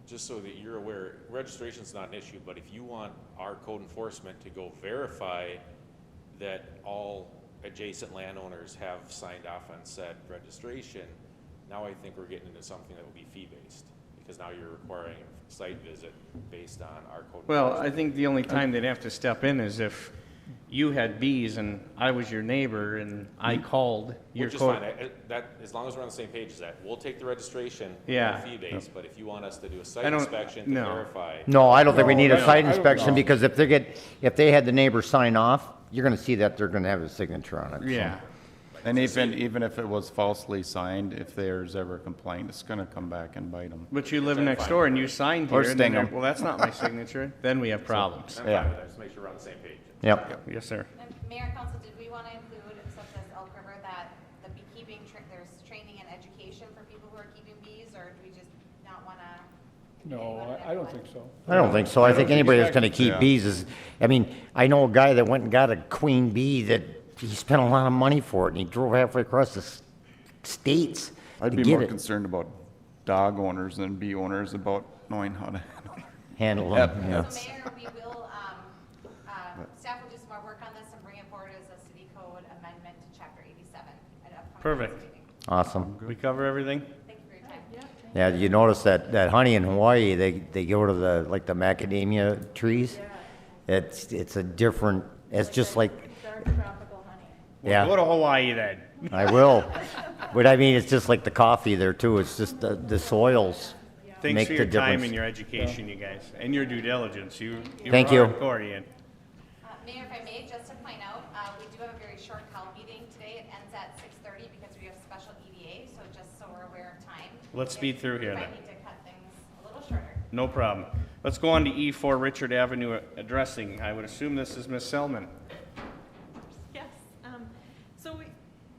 just so that you're aware, registration's not an issue, but if you want our code enforcement to go verify that all adjacent landowners have signed off on said registration, now I think we're getting into something that will be fee-based, because now you're requiring a site visit based on our code. Well, enforcement. I think the only time they'd have to step in is if you had bees and I was your neighbor and I called your Which is code. fine, that, as long as we're on the same page as that, we'll take the registration, Yeah. fee-based, but if you want us to do a I site don't- inspection to no. verify. no, I don't think we need a No, site I don't inspection, know. because if they had the neighbor sign off, you're gonna see that they're gonna have a signature on it. so. Yeah. And even if it was falsely signed, if there's ever a complaint, it's gonna come back and bite them. But you live next door and you signed Or here, and then sting 'em. well, that's not my signature, then we have problems. I'm Yeah. fine with that, just make sure we're on the same page. Yep. Yes, sir. And Mayor and Council, did we want to include, such as Elk River, that the beekeeping, there's training and education for people who are keeping bees, or do we just not want to? No, I don't think so. I don't think so. I think anybody that's gonna expect- keep Yeah. bees is, I mean, I know a guy that went and got a queen bee that he spent a lot of money for it, and he drove halfway across the states I'd to be get more it. concerned about dog owners than bee owners about knowing how to Handle Yep. them, yeah. So Mayor, we will, staff will do some more work on this and bring it forward as a city code amendment to chapter 87 at upcoming Perfect. council meeting. Awesome. We cover everything? Thank you for your time. Yeah, you notice that honey in Hawaii, they go to the macadamia trees. It's a different, it's just like, yeah. Go to Hawaii then. I will. But I mean, it's just like the coffee there too. It's just the soils. Thanks make for the your time difference. and your education, you guys, and your due diligence. You Thank were you. hardcore, Ian. Mayor, if I may, just to point out, we do have a very short call meeting today. It ends at 6:30 because we have special EDA, so just so we're aware of time. Let's speed through here If I then. need to cut things a little shorter. No problem. Let's go on to E4 Richard Avenue addressing. I would assume this is Ms. Selman. Yes, so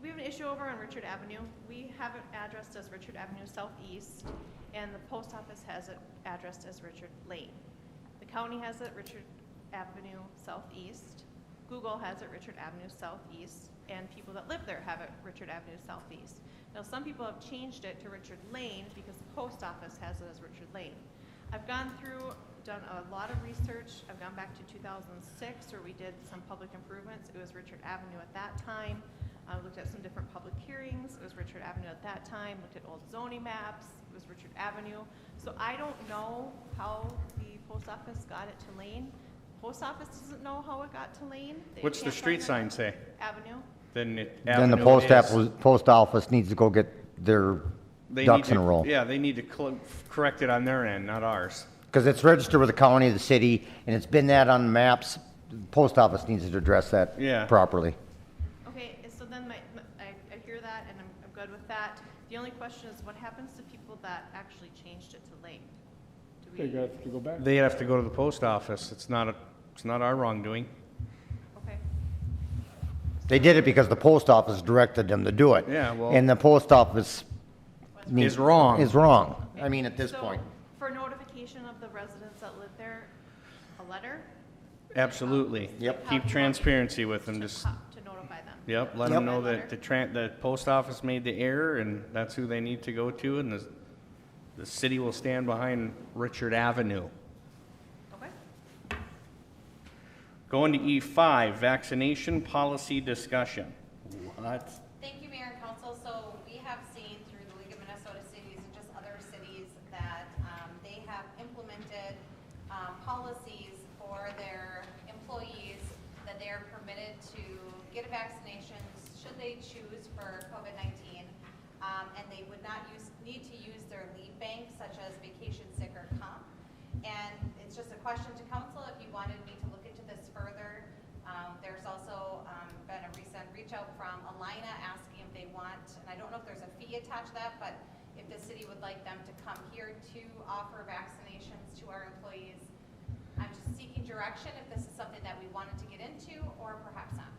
we have an issue over on Richard Avenue. We have it addressed as Richard Avenue Southeast, and the post office has it addressed as Richard Lane. The county has it Richard Avenue Southeast. Google has it Richard Avenue Southeast, and people that live there have it Richard Avenue Southeast. Now, some people have changed it to Richard Lane because the post office has it as Richard Lane. I've gone through, done a lot of research. I've gone back to 2006 where we did some public improvements. It was Richard Avenue at that time. I looked at some different public hearings. It was Richard Avenue at that time. Looked at old zoning maps. It was Richard Avenue. So I don't know how the post office got it to Lane. Post office doesn't know how it got to Lane. They What's the can't street find sign it. say? Avenue. Then it Then the Avenue is. post office needs to go get their They ducks need in a to- row. Yeah, they need to correct it on their end, not ours. Because it's registered with the county, the city, and it's been that on the maps. The post office needs to address that Yeah. properly. Okay, so then I hear that and I'm good with that. The only question is what happens to people that actually changed it to Lane? Do They we, got to go back. They have to go to the post office. It's not our wrongdoing. okay, They did it because the post office directed them to do it. Yeah, well- And the post office Is wrong. Is wrong. I mean, at this so point. for notification of the residents that live there, a letter? Absolutely. Yep. Keep transparency with them, just, To notify them. yep, let Yep. them know that the post office made the error, and that's who they need to go to, and the city will stand behind Richard Avenue. Okay. Going to E5, vaccination policy discussion. What? Thank you, Mayor and Council. So we have seen through the League of Minnesota Cities and just other cities that they have implemented policies for their employees that they are permitted to get a vaccination should they choose for COVID-19. And they would not need to use their leave bank such as vacation, sick, or comp. And it's just a question to council if you wanted me to look into this further. There's also been a recent reach out from Alina asking if they want, and I don't know if there's a fee attached to that, but if the city would like them to come here to offer vaccinations to our employees. I'm just seeking direction if this is something that we wanted to get into or perhaps not.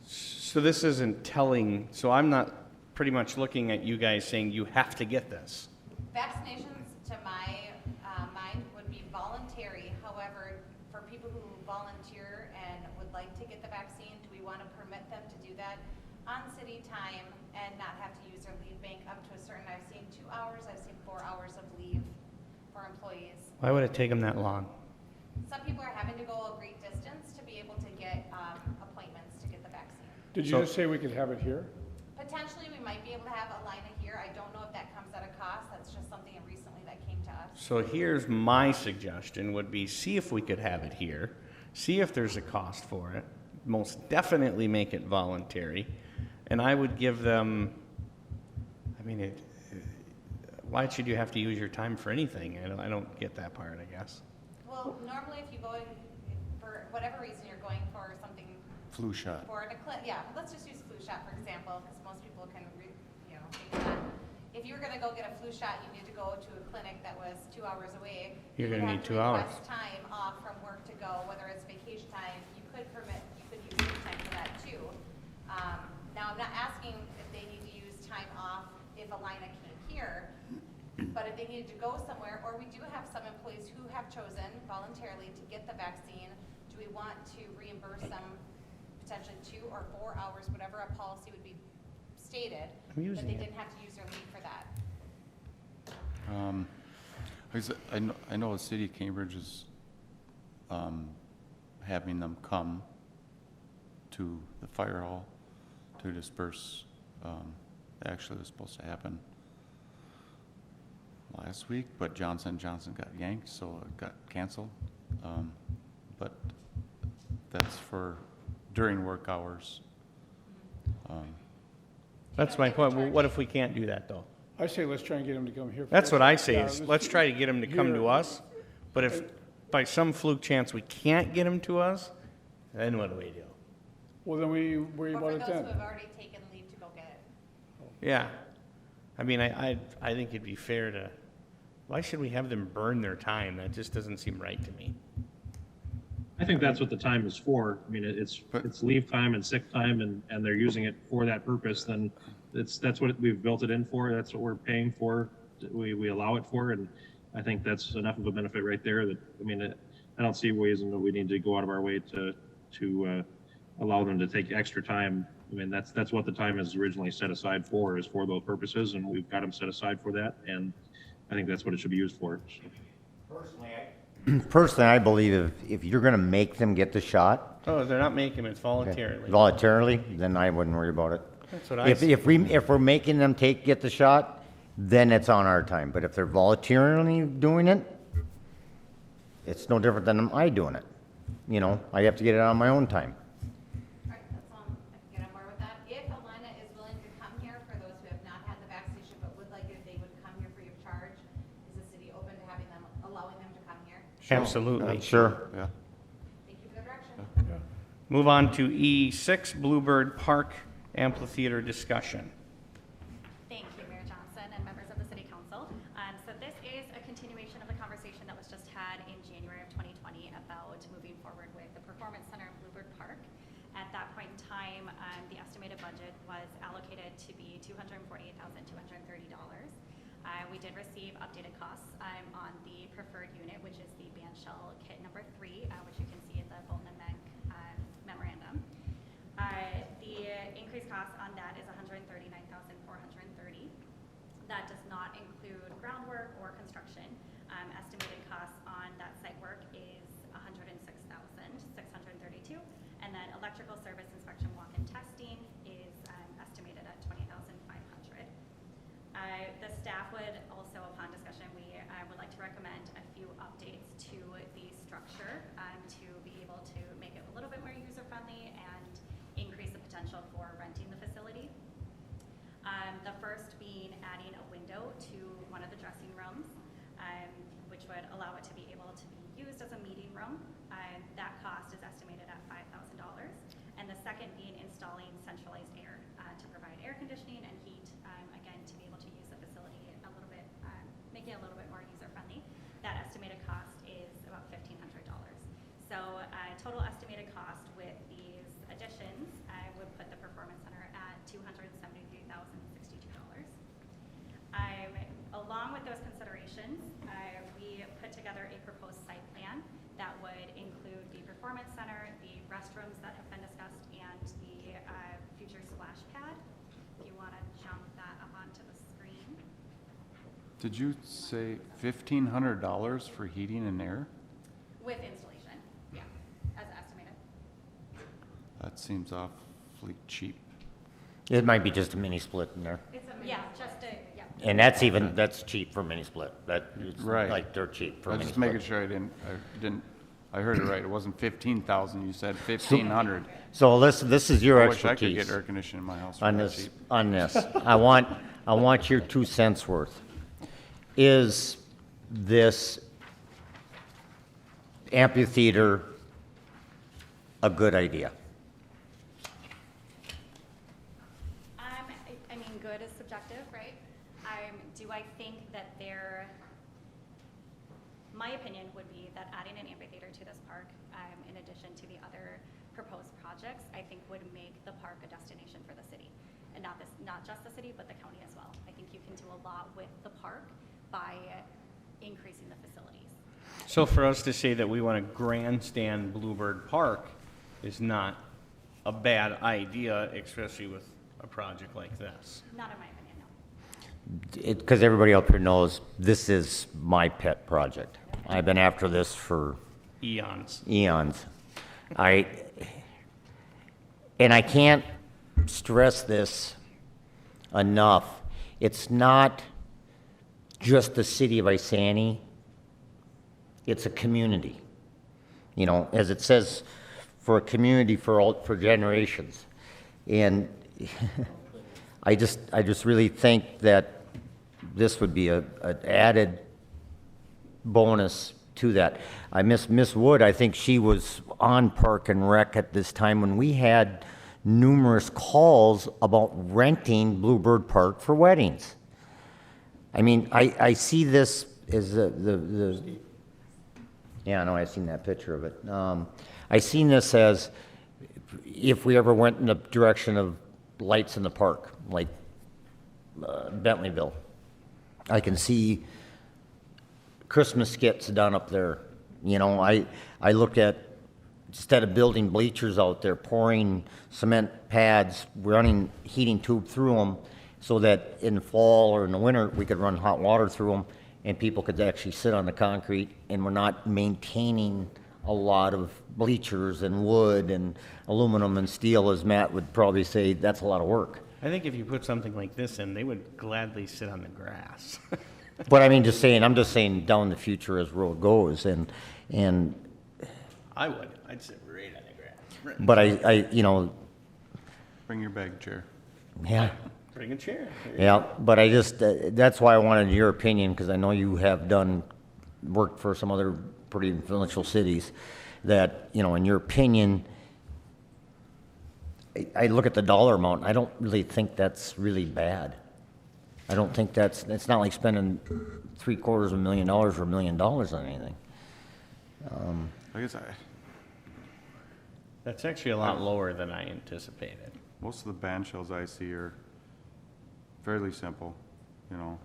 So this isn't telling, so I'm not pretty much looking at you guys saying you have to get this. Vaccinations, to my mind, would be voluntary. However, for people who volunteer and would like to get the vaccine, do we want to permit them to do that on city time and not have to use their leave bank up to a certain, I've seen 2 hours, I've seen 4 hours of leave for employees. Why would it take them that long? Some people are having to go a great distance to be able to get appointments to get the vaccine. Did you So- just say we could have it here? Potentially, we might be able to have Alina here. I don't know if that comes at a cost. That's just something recently that came to us. So here's my suggestion would be, see if we could have it here, see if there's a cost for it, most definitely make it voluntary, and I would give them, I mean, why should you have to use your time for anything? I don't get that part, I guess. Well, normally if you go in, for whatever reason you're going for something, Flu shot. for an, yeah, let's just use flu shot for example, because most people can, think that. If you were gonna go get a flu shot, you need to go to a clinic that was 2 hours away. You're you gonna would need 2 have to hours. request time off from work to go, whether it's vacation time, you could use sick time for that too. Now, I'm not asking if they need to use time off if Alina came here, but if they needed to go somewhere, or we do have some employees who have chosen voluntarily to get the vaccine, do we want to reimburse them potentially 2 or 4 hours, whatever a policy would be stated, I'm using but they it. didn't have to use their leave for that? I know the city of Cambridge is having them come to the fire hall to disperse. Actually, it was supposed to happen last week, but Johnson & Johnson got yanked, so it got canceled. But that's for during work hours. That's my point. Well, what if we can't do that, though? I say let's try and get them to come here. That's first. what I say Yeah, is, let's try to get them to come here. to us, but if by some fluke chance we can't get them to us, then what do we do? Well, then we worry Or about for it those then. who have already taken leave to go get it. Yeah. I mean, I think it'd be fair to, why should we have them burn their time? That just doesn't seem right to me. I think that's what the time is for. I mean, it's leave time and sick time, and they're using it for that purpose, then that's what we've built it in for, that's what we're paying for, we allow it for, and I think that's enough of a benefit right there that, I mean, I don't see reason that we need to go out of our way to allow them to take extra time. I mean, that's what the time is originally set aside for, is for those purposes, and we've got them set aside for that, and I think that's what it should be used for. Personally, I believe if you're gonna make them get the shot Oh, they're not making it voluntarily. voluntarily, then I wouldn't worry about it. That's what I If, say. if we're making them get the shot, then it's on our time. But if they're voluntarily doing it, it's no different than I doing it. You know, I have to get it on my own time. All right, that's, I can get on board with that. If Alana is willing to come here, for those who have not had the vaccination but would like it, they would come here free of charge. Is the city open to having them, allowing them to come here? Absolutely. Sure. Yeah. Thank you for the direction. Move on to E6, Bluebird Park Amphitheater discussion. Thank you, Mayor Johnson and members of the City Council. So this is a continuation of the conversation that was just had in January of 2020 about moving forward with the Performance Center in Bluebird Park. At that point in time, the estimated budget was allocated to be $248,230. We did receive updated costs on the preferred unit, which is the band shell kit number 3, which you can see in the Bolton and Meg memorandum. The increased cost on that is $139,430. That does not include groundwork or construction. Estimated costs on that site work is $106,632, and then electrical service inspection, walk-in testing is estimated at $20,500. The staff would also, upon discussion, we would like to recommend a few updates to the structure to be able to make it a little bit more user-friendly and increase the potential for renting the facility. The first being adding a window to one of the dressing rooms, which would allow it to be able to be used as a meeting room. That cost is estimated at $5,000. And the second being installing centralized air to provide air conditioning and heat, again, to be able to use the facility a little bit, making it a little bit more user-friendly. That estimated cost is about $1,500. So total estimated cost with these additions would put the Performance Center at $273,062. Along with those considerations, we put together a proposed site plan that would include the Performance Center, the restrooms that have been discussed, and the future splash pad. If you want to jump that up onto the screen. Did you say $1,500 for heating and air? With installation, yeah, as estimated. That seems awfully cheap. It might be just a mini split in there. Yeah, just a, yeah. And that's cheap for mini split. It's Right. like dirt cheap for I mini was just split. making sure I heard it right. It wasn't 15,000, you said 1,500. So this is your I wish I could expertise get air conditioning in my house for on that this, cheap. on this. I want your 2 cents worth. Is this amphitheater a good idea? I mean, good is subjective, right? Do I think that my opinion would be that adding an amphitheater to this park, in addition to the other proposed projects, I think would make the park a destination for the city. And not just the city, but the county as well. I think you can do a lot with the park by increasing the facilities. So for us to say that we want to grandstand Bluebird Park is not a bad idea, especially with a project like this. Not in my opinion, no. Because everybody up here knows this is my pet project. I've been after this for Eons. eons. And I can't stress this enough. It's not just the city of Isani. It's a community. You know, as it says, for a community for generations. And I just really think that this would be a added bonus to that. I miss Miss Wood. I think she was on Park and Rec at this time when we had numerous calls about renting Bluebird Park for weddings. I mean, I see this as the yeah, I know, I've seen that picture of it. I seen this as if we ever went in the direction of lights in the park, like Bentleyville. I can see Christmas skits done up there. You know, I look at, instead of building bleachers out there, pouring cement pads, running heating tube through them, so that in the fall or in the winter, we could run hot water through them, and people could actually sit on the concrete, and we're not maintaining a lot of bleachers and wood and aluminum and steel, as Matt would probably say, that's a lot of work. I think if you put something like this in, they would gladly sit on the grass. But I mean, I'm just saying down the future as road goes, and I would. I'd sit right on the grass. but I you know, Bring your bag chair. yeah. Bring a chair. Yeah, but I just, that's why I wanted your opinion, because I know you have done work for some other pretty influential cities, that, you know, in your opinion, I look at the dollar amount, I don't really think that's really bad. I don't think it's not like spending $750,000 or $1 million on anything. I guess That's actually a lot lower than I anticipated. most of the band shells I see are fairly simple, you know,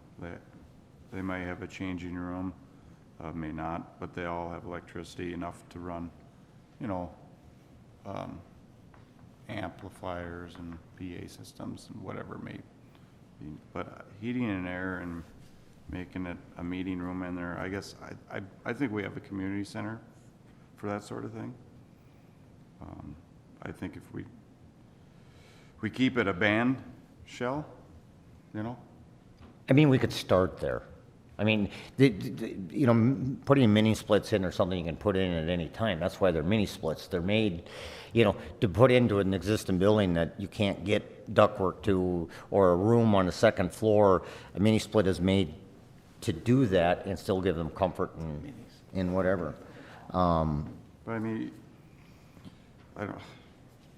they might have a changing room, may not, but they all have electricity enough to run, you know, amplifiers and PA systems and whatever may be. But heating and air and making it a meeting room in there, I guess, I think we have a community center for that sort of thing. I think if we keep it a band shell, you know? I mean, we could start there. I mean, you know, putting mini splits in or something you can put in at any time. That's why they're mini splits. They're made, you know, to put into an existing building that you can't get ductwork to, or a room on the second floor. A mini split is made to do that and still give them comfort and whatever. But I mean, I don't,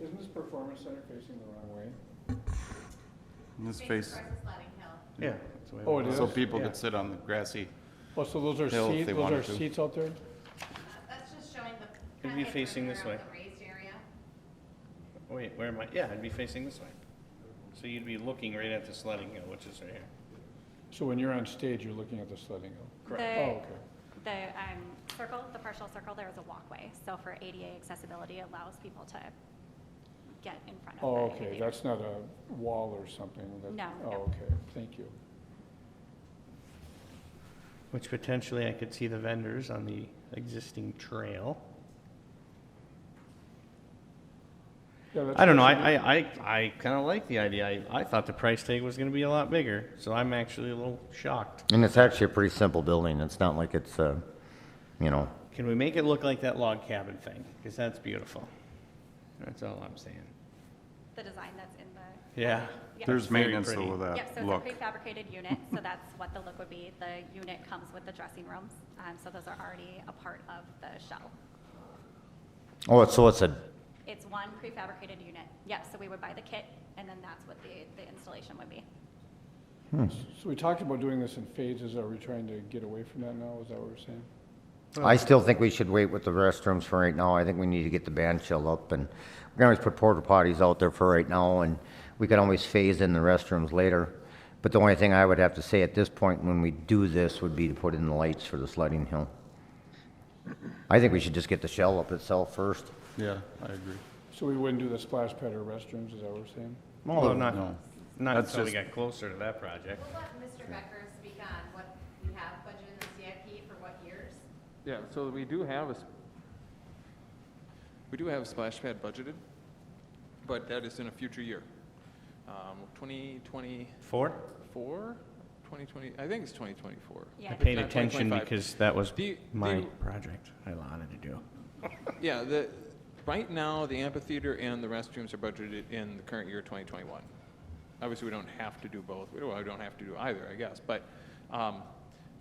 Isn't this performance center facing the wrong way? in this Face face, versus Sledding Hill. Yeah. that's the way Oh, it is? so people Yeah. could sit on the grassy. Oh, so those are Hill if seats, they those wanted are to. seats out there? That's just showing the. It'd be kinda facing perimeter this of way. the raised area. Wait, where am I? Yeah, I'd be facing this way. So you'd be looking right at the sledding hill, which is right here. So when you're on stage, you're looking at the sledding hill? Correct. Oh, okay. The circle, the partial circle, there is a walkway. So for ADA accessibility, it allows people to get in front of Oh, the okay, ADA. that's not a wall or something? that- No, Oh, no. okay, thank you. Which potentially I could see the vendors on the existing trail. Yeah, that's I don't know, actually- I kind of like the idea. I thought the price tag was going to be a lot bigger, so I'm actually a little shocked. And it's actually a pretty simple building. It's not like it's, you know, Can we make it look like that log cabin thing? Because that's beautiful. That's all I'm saying. The design that's in the. Yeah. Yeah. There's Very maintenance pretty. though with Yep, so that it's look. a prefabricated unit, so that's what the look would be. The unit comes with the dressing rooms, so those are already a part of the shell. oh, so it's a, It's one prefabricated unit. Yep, so we would buy the kit, and then that's what the installation would be. So we talked about doing this in phases. Are we trying to get away from that now? Is that what we're saying? I still think we should wait with the restrooms for right now. I think we need to get the band shell up, and we can always put porta potties out there for right now, and we can always phase in the restrooms later. But the only thing I would have to say at this point when we do this would be to put in the lights for the sledding hill. I think we should just get the shell up itself first. Yeah, I agree. So we wouldn't do the splash pad or restrooms, is that what we're saying? Well, not That's until we just- got closer to that project. We'll let Mr. Becker speak on what we have budgeted in the CIP for what years. Yeah, so we do have a splash pad budgeted, but that is in a future year. 2024? 2020, I think it's 2024. Yeah. I paid Not attention 2025. because that was The- my the- project I wanted to do. Yeah, right now, the amphitheater and the restrooms are budgeted in the current year, 2021. obviously, we don't have to do both. We don't have to do either, I guess. But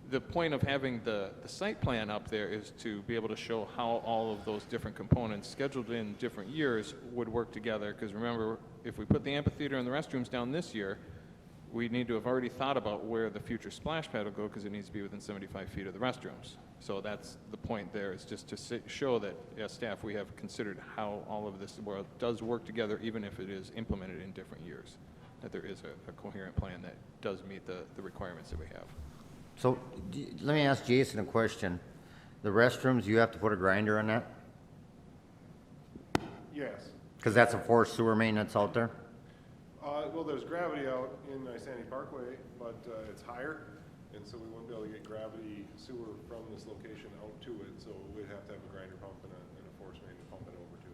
the point of having the site plan up there is to be able to show how all of those different components scheduled in different years would work together. Because remember, if we put the amphitheater and the restrooms down this year, we need to have already thought about where the future splash pad will go because it needs to be within 75 feet of the restrooms. So that's the point there, is just to show that as staff we have considered how all of this does work together, even if it is implemented in different years, that there is a coherent plan that does meet the requirements that we have. So let me ask Jason a question. The restrooms, you have to put a grinder on that? Yes. Because that's a forced sewer main that's out there? Well, there's gravity out in Sandy Parkway, but it's higher, and so we wouldn't be able to get gravity sewer from this location out to it, so we'd have to have a grinder pump and a force main to pump it over to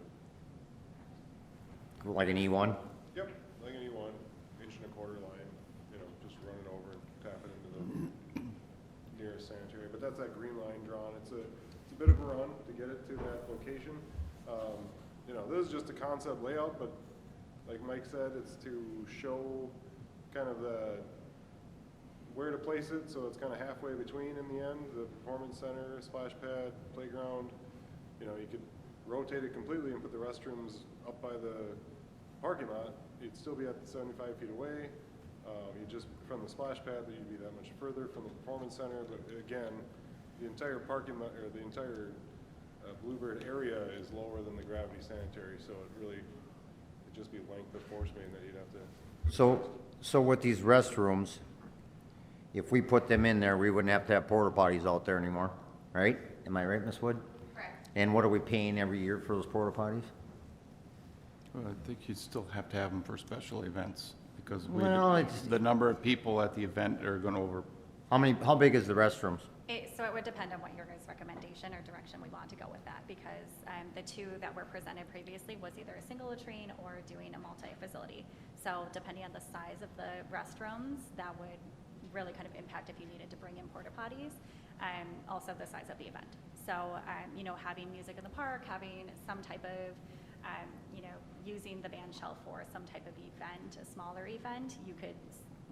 it. Like an E1? Yep, like an E1, 1.25 line, just run it over and tap it into the nearest sanitary. But that's that green line drawn. It's a bit of a run to get it to that location. This is just a concept layout, but like Mike said, it's to show kind of where to place it, so it's kind of halfway between in the end, the performance center, splash pad, playground. You could rotate it completely and put the restrooms up by the parking lot. You'd still be at the 75 feet away. You just, from the splash pad, you'd be that much further from the performance center, but again, the entire parking lot, or the entire Bluebird area is lower than the gravity sanitary, so it'd just be length of force main that you'd have to. So with these restrooms, if we put them in there, we wouldn't have to have porta potties out there anymore, right? Am I right, Ms. Wood? Correct. And what are we paying every year for those porta potties? Well, I think you'd still have to have them for special events, because the number of people at the event are going over. How big is the restrooms? So it would depend on what your guys' recommendation or direction we want to go with that, because the two that were presented previously was either a single latrine or doing a multi-facility. So depending on the size of the restrooms, that would really kind of impact if you needed to bring in porta potties, also the size of the event. So, having music in the park, having some type of, using the band shell for some type of event, a smaller event, you could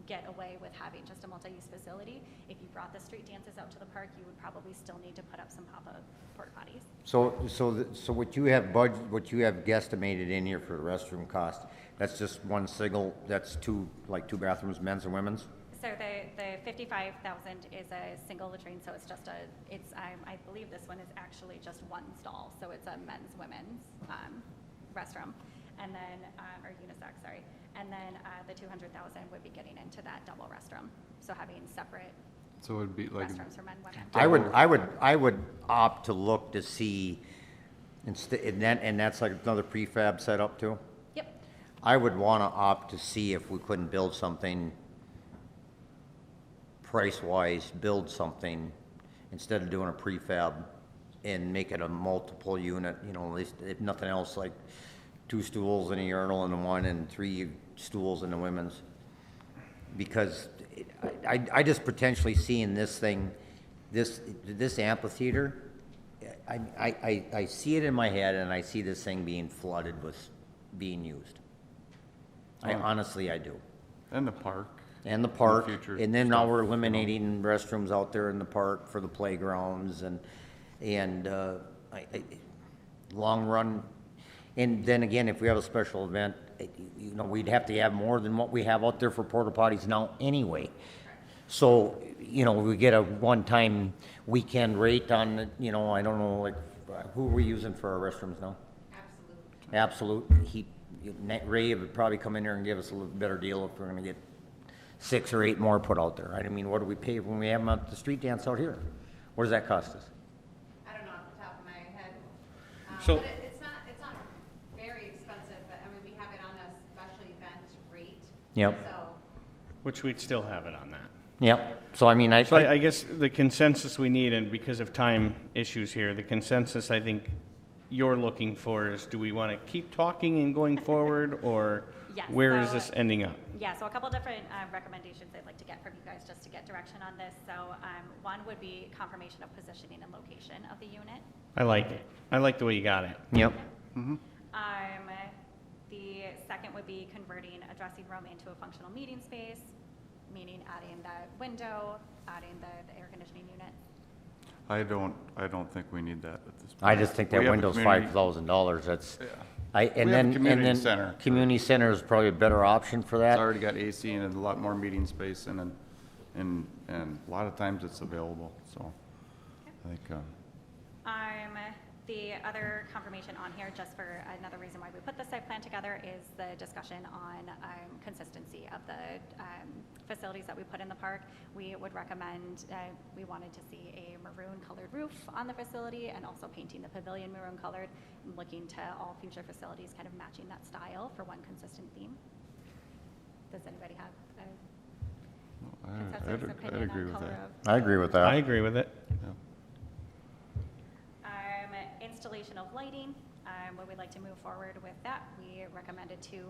get away with having just a multi-use facility. If you brought the street dances out to the park, you would probably still need to put up some pop-up porta potties. So what you have guesstimated in here for the restroom cost, that's just one single, that's two bathrooms, men's and women's? So the 55,000 is a single latrine, so it's just I believe this one is actually just one stall, so it's a men's, women's restroom, and then, or unisex, sorry. And then the 200,000 would be getting into that double restroom, so having separate So it would be like restrooms for men, women. I would opt to look to see, and that's like another prefab setup too? Yep. I would want to opt to see if we couldn't build something price-wise, build something instead of doing a prefab and make it a multiple unit, at least if nothing else, like 2 stools and a urinal in the one and 3 stools in the women's. Because I just potentially see in this thing, this amphitheater, I see it in my head and I see this thing being flooded with being used. Honestly, I do. And the park. And the park, future and then now stuff, we're eliminating restrooms out there in the park for the playgrounds and long run. And then again, if we have a special event, we'd have to have more than what we have out there for porta potties now anyway. So, we get a one-time weekend rate on, I don't know, who are we using for our restrooms now? Absolute. Ray would probably come in there and give us a little better deal if we're gonna get 6 or 8 more put out there. I mean, what do we pay when we have them at the street dance out here? What does that cost us? I don't know off the top of my head. So- But it's not very expensive, but we have it on a special event rate. Yep. So, Which we'd still have it on that. Yep. So I mean, I guess the consensus we need, and because of time issues here, the consensus I think you're looking for is, do we want to keep talking and going forward, or Yes, where is so- this ending up? Yeah, so a couple different recommendations I'd like to get from you guys just to get direction on this. So one would be confirmation of positioning and location of the unit. I like it. I like the way you got it. Yep. The second would be converting a dressing room into a functional meeting space, meaning adding the window, adding the air conditioning unit. I don't think we need that at this point. I just think that We have a window's community- $5,000, that's, Yeah. I, We and have a then, community center. Community center is probably a better option for It's that. already got AC and a lot more meeting space and a lot of times it's available, so I think, The other confirmation on here, just for another reason why we put the site plan together, is the discussion on consistency of the facilities that we put in the park. We would recommend, we wanted to see a maroon colored roof on the facility and also painting the pavilion maroon colored, and looking to all future facilities kind of matching that style for one consistent theme. Does anybody have a consensus opinion I'd agree on with color that. of? I agree with that. I agree with it. Installation of lighting, would we like to move forward with that? We recommended 2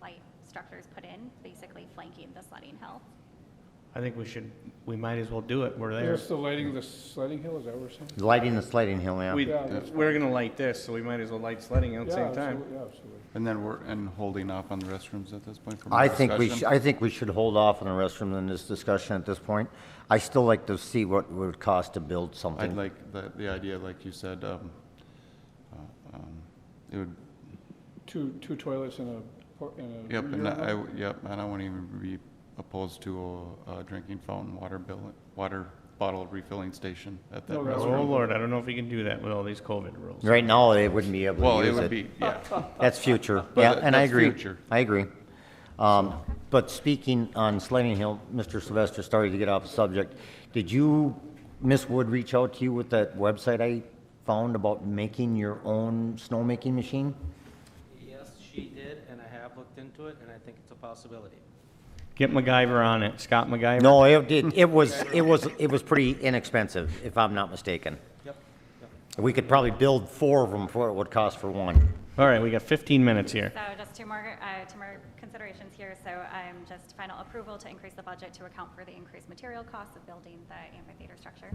light structures put in, basically flanking the sledding hill. I think we might as well do it. We're there. Just the lighting of the sledding hill, is that what we're saying? Lighting the sledding hill, yeah. We're gonna light this, so we might as well light sledding at the Yeah, same time. absolutely, yeah, absolutely. and then we're holding off on the restrooms at this point for more I think discussion? I think we should hold off on the restroom in this discussion at this point. I still like to see what it would cost to build I'd something. like the idea, like you said, it would, Two toilets and a yep, and urinal? and I wouldn't even be opposed to a drinking fountain, water bottle refilling station at that No, that's restaurant. Oh, Lord, I don't know if we can do that with all these COVID rules. Right now, they wouldn't be able Well, to it use would it. be, yeah. That's future, But yeah, and I that's agree. future. I agree. But speaking on Sledding Hill, Mr. Sylvester, sorry to get off the subject. Did you, Ms. Wood, reach out to you with that website I found about making your own snowmaking machine? Yes, she did, and I have looked into it, and I think it's a possibility. Get MacGyver on it, Scott MacGyver. No, it was pretty inexpensive, if I'm not mistaken. Yep. We could probably build 4 of them for what it would cost for one. All right, we got 15 minutes here. So just two more considerations here. So just final approval to increase the budget to account for the increased material costs of building the amphitheater structure.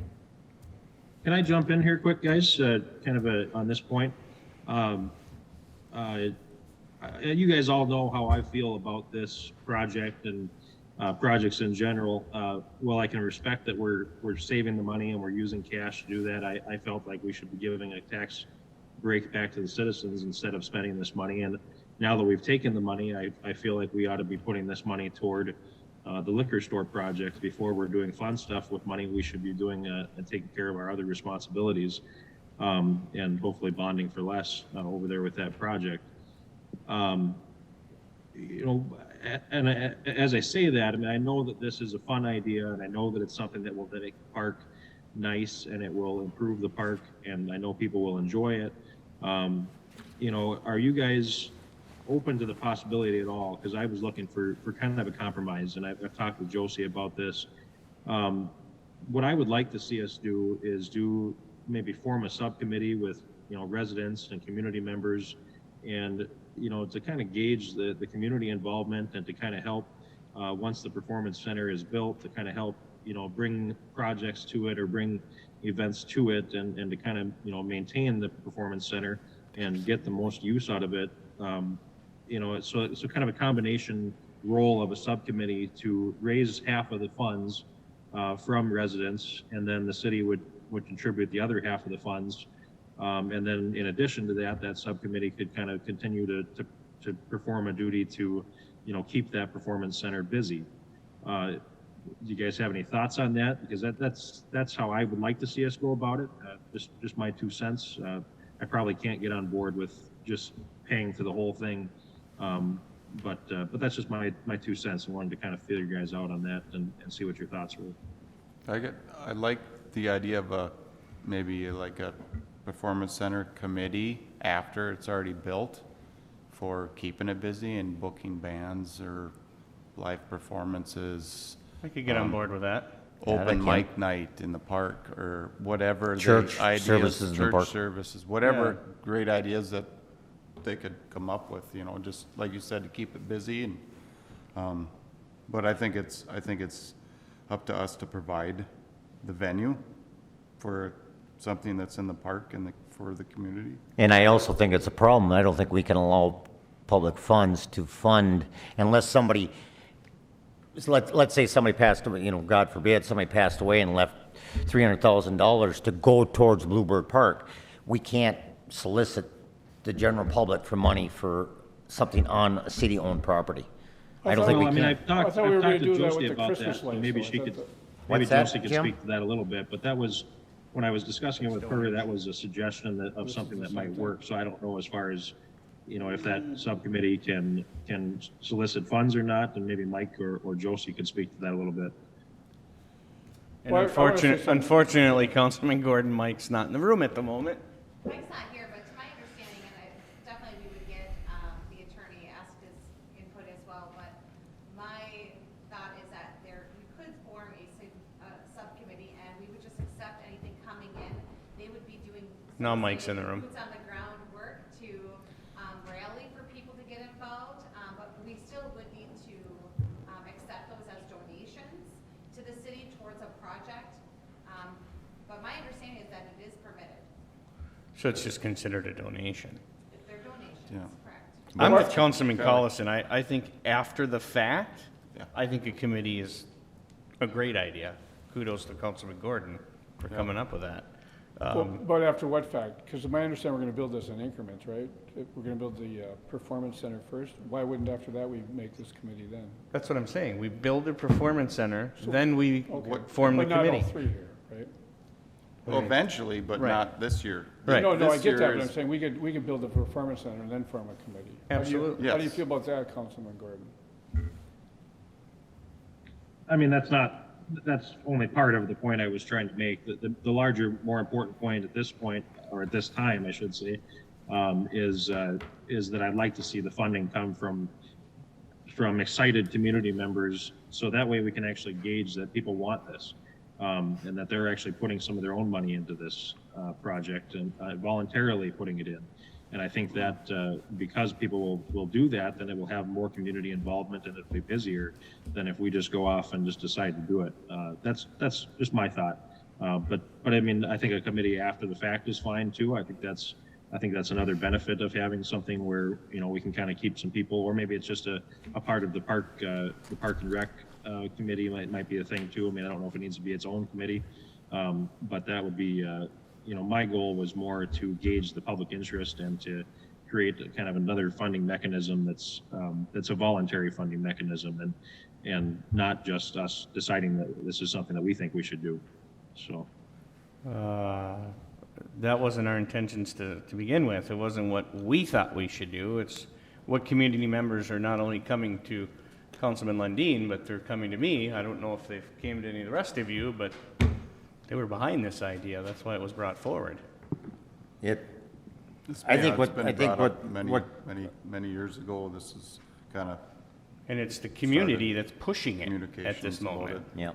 Can I jump in here quick, guys? On this point. You guys all know how I feel about this project and projects in general. While I can respect that we're saving the money and we're using cash to do that, I felt like we should be giving a tax break back to the citizens instead of spending this money. And now that we've taken the money, I feel like we ought to be putting this money toward the liquor store project. Before we're doing fun stuff with money, we should be doing and taking care of our other responsibilities, and hopefully bonding for less over there with that project. And as I say that, I mean, I know that this is a fun idea, and I know that it's something that will make the park nice, and it will improve the park, and I know people will enjoy it. Are you guys open to the possibility at all? Because I was looking for kind of a compromise, and I've talked with Josie about this. What I would like to see us do is maybe form a subcommittee with residents and community members, and to kind of gauge the community involvement, and to kind of help once the performance center is built, to kind of help bring projects to it or bring events to it, and to kind of maintain the performance center and get the most use out of it. So kind of a combination role of a subcommittee to raise half of the funds from residents, and then the city would contribute the other half of the funds. And then in addition to that, that subcommittee could kind of continue to perform a duty to, keep that performance center busy. Do you guys have any thoughts on that? Because that's how I would like to see us go about it. Just my 2 cents. I probably can't get on board with just paying for the whole thing. But that's just my 2 cents. I wanted to kind of feel you guys out on that and see what your thoughts were. I like the idea of maybe like a performance center committee after it's already built for keeping it busy and booking bands or live performances. I could get on board with that. Open mic night in the park or whatever. Church ideas, services in the church park. services, whatever great ideas that they could come up with, just like you said, to keep it busy. And but I think it's up to us to provide the venue for something that's in the park and for the community. And I also think it's a problem. I don't think we can allow public funds to fund, unless somebody, so let's say somebody passed away, you know, God forbid, somebody passed away and left $300,000 to go towards Bluebird Park. We can't solicit the general public for money for something on a city-owned property. I don't think we Well, I mean, can. I've talked thought we were gonna to do that Josie with the about Christmas that, so lights, maybe though. she I could, thought maybe What's that, Josie could Jim? speak to that a little bit, but that was, when I was discussing it with her, that was a suggestion that, of something that might work, so I don't know as far as, you know, if that subcommittee can solicit funds or not, then maybe Mike or Josie could speak to that a little bit. And Well, I wanna say something. unfortunately, Councilman Gordon, Mike's not in the room at the moment. Mike's not here, but to my understanding, and definitely we would get the attorney asked his input as well, but my thought is that you could form a subcommittee and we would just accept anything coming in. They would be doing. No, Mike's in the room. Boots on the ground work to rally for people to get involved, but we still would need to accept those as donations to the city towards a project. But my understanding is that it is permitted. So it's just considered a donation. If they're donations, Yeah. correct. I'm with Councilman Collison. I think after the fact, Yeah. I think a committee is a great idea. Kudos to Councilman Gordon for coming up with that. But after what fact? Because my understanding, we're gonna build this in increments, right? If we're gonna build the performance center first. Why wouldn't after that we make this committee then? That's what I'm saying. We build a performance center, then we Okay. form the But not all committee. three here, right? Well, eventually, but Right. not this year. Right. No, I This get year that, but I'm is- saying we could build the performance center and then form a committee. Absolutely. How do you Yes. feel about that, Councilman Gordon? I mean, that's only part of the point I was trying to make. The larger, more important point at this point, or at this time, I should say, is that I'd like to see the funding come from excited community members, so that way we can actually gauge that people want this, and that they're actually putting some of their own money into this project and voluntarily putting it in. And I think that because people will do that, then it will have more community involvement and it'll be busier than if we just go off and just decide to do it. That's just my thought. But I mean, I think a committee after the fact is fine too. I think that's another benefit of having something where, you know, we can kind of keep some people, or maybe it's just a part of the park and rec committee might be a thing too. I mean, I don't know if it needs to be its own committee, but that would be, you know, my goal was more to gauge the public interest and to create a kind of another funding mechanism that's a voluntary funding mechanism and not just us deciding that this is something that we think we should do. So. That wasn't our intentions to begin with. It wasn't what we thought we should do. It's what community members are not only coming to Councilman Lundin, but they're coming to me. I don't know if they came to any of the rest of you, but they were behind this idea. That's why it was brought forward. It, This- I yeah, think it's what, been I think brought up what, many years ago. This is kind of And it's the community that's pushing it at communications this about moment. it. yeah.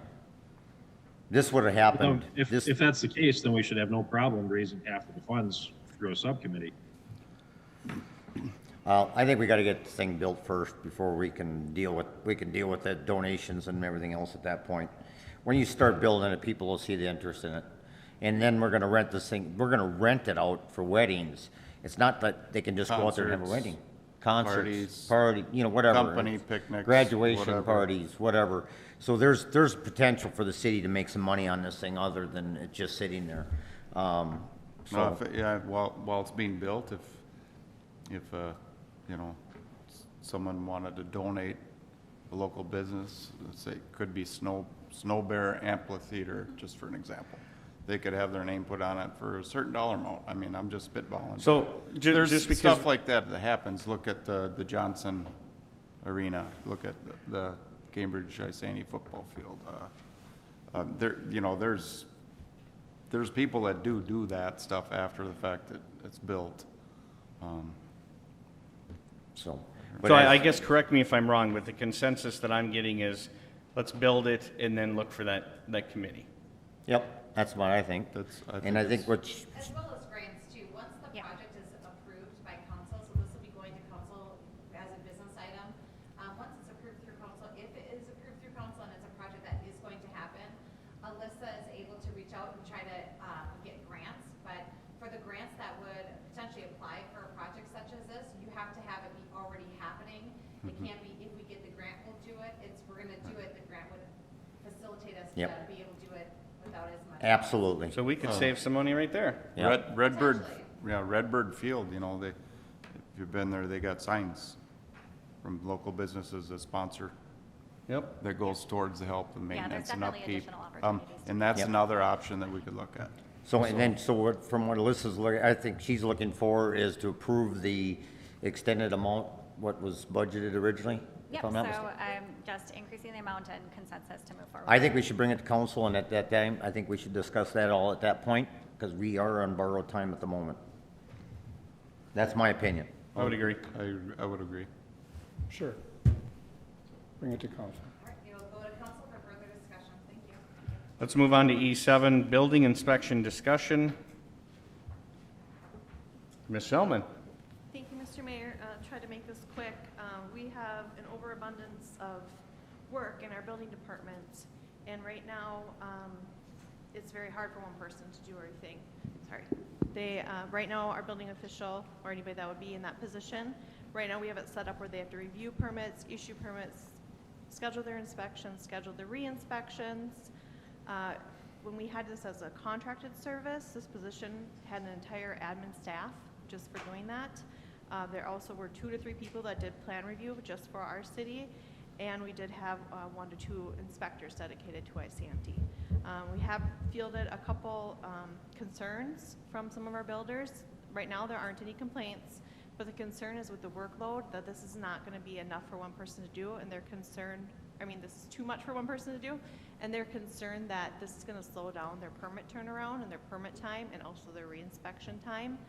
This would have happened. If that's the case, then we should have no problem raising half of the funds through a subcommittee. I think we gotta get the thing built first before we can deal with the donations and everything else at that point. When you start building it, people will see the interest in it. And then we're gonna rent this thing, we're gonna rent it out for weddings. It's not that they can just go out there and have a Concerts, wedding. Concerts, parties, party, you know, whatever. company picnics, Graduation whatever. parties, whatever. So there's potential for the city to make some money on this thing other than it just sitting there. No, So, while it's being built, if you know, someone wanted to donate a local business, let's say, it could be Snow Bear Amphitheater, just for an example. They could have their name put on it for a certain dollar amount. I mean, I'm just spitballing. So There's just because stuff like that happens. Look at the Johnson Arena. Look at the Cambridge Isani football field. There, you know, there's people that do that stuff after the fact that it's built. so. So I guess, correct me if I'm wrong, but the consensus that I'm getting is, let's build it and then look for that committee. Yep, that's what I think. And I think what, As well as grants too. Once the project is approved by council, so this will be going to council as a business item. Once it's approved through council, if it is approved through council and it's a project that is going to happen, Alyssa is able to reach out and try to get grants. But for the grants that would potentially apply for a project such as this, you have to have it be already It can't be, if we get the grant, we'll do it. We're gonna do it, the grant would facilitate us to Yep. be able to do it without as much. Absolutely. So we could save some money right there. Yeah. Redbird, yeah, Redbird Field, you know, if you've been there, they got signs from local businesses that sponsor. Yep. That goes towards the help and Yeah, there's maintenance and definitely upkeep. additional opportunities to And that's Yep. another option that we could look at. So, and then, so what, from what Alyssa's looking, I think she's looking for is to approve the extended amount, what was budgeted originally? if Yep, I'm so not mistaken. I'm just increasing the amount and consensus to move forward. I think we should bring it to council, and at that time, I think we should discuss that all at that point, because we are on borrowed time at the moment. That's my opinion. I would agree. I would agree. Sure. Bring it to council. All right, it will go to council for further discussion. Thank you. Let's move on to E7, building inspection discussion. Ms. Selman. Thank you, Mr. Mayor. Try to make this quick. We have an overabundance of work in our building department, and right now, it's very hard for one person to do everything. Sorry. Right now, our building official, or anybody that would be in that position, right now we have it set up where they have to review permits, issue permits, schedule their inspections, schedule the re-inspections. When we had this as a contracted service, this position had an entire admin staff just for doing that. There also were 2 to 3 people that did plan review just for our city, and we did have 1 to 2 inspectors dedicated to ICMD. We have fielded a couple concerns from some of our builders. Right now, there aren't any complaints, but the concern is with the workload, that this is not going to be enough for one person to do, and they're concerned, I mean, this is too much for one person to do, and they're concerned that this is going to slow down their permit turnaround and their permit time, and also their reinspection time.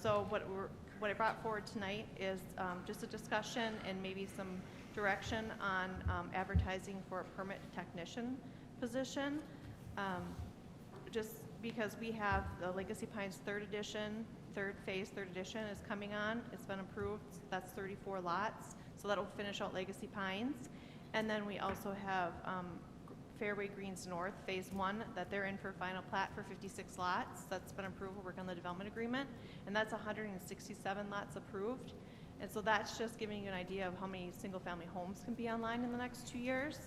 So what I brought forward tonight is just a discussion and maybe some direction on advertising for a permit technician position. Just because we have the Legacy Pines third phase is coming on. It's been approved. That's 34 lots. So that'll finish out Legacy Pines. And then we also have Fairway Greens North, Phase 1, that they're in for final plat for 56 lots. That's been approved. We're working on the development agreement. And that's 167 lots approved. And so that's just giving you an idea of how many single-family homes can be online in the next 2 years.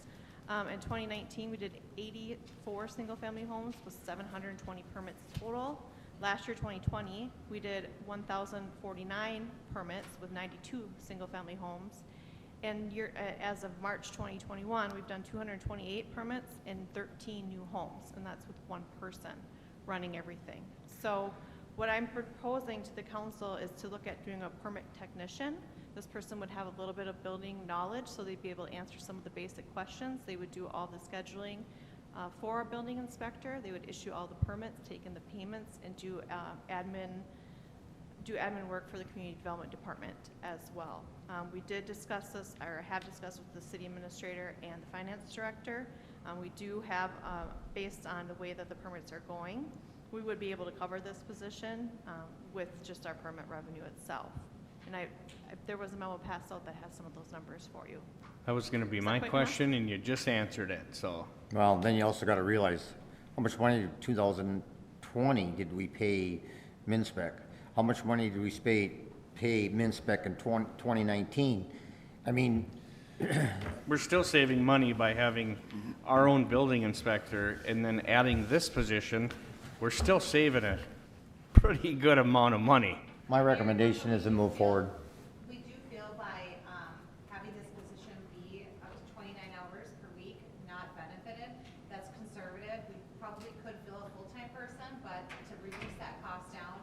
In 2019, we did 84 single-family homes with 720 permits total. Last year, 2020, we did 1,049 permits with 92 single-family homes. And as of March 2021, we've done 228 permits and 13 new homes, and that's with one person running everything. So what I'm proposing to the council is to look at doing a permit technician. This person would have a little bit of building knowledge, so they'd be able to answer some of the basic questions. They would do all the scheduling for a building inspector. They would issue all the permits, take in the payments, and do admin work for the community development department as well. We did discuss this, or have discussed with the city administrator and the finance director. We do have, based on the way that the permits are going, we would be able to cover this position with just our permit revenue itself. And there was a memo passed out that has some of those numbers for you. That was going to be Is that my quick question, and you just answered it, so. Well, then you also got to realize, how much money in 2020 did we pay Minspec? How much money did we pay Minspec in 2019? I mean, We're still saving money by having our own building inspector and then adding this position. We're still saving a pretty good amount of money. my recommendation is to move forward. We do feel by having this position be up to 29 hours per week, not benefited, that's conservative. We probably could fill a full-time person, but to reduce that cost down,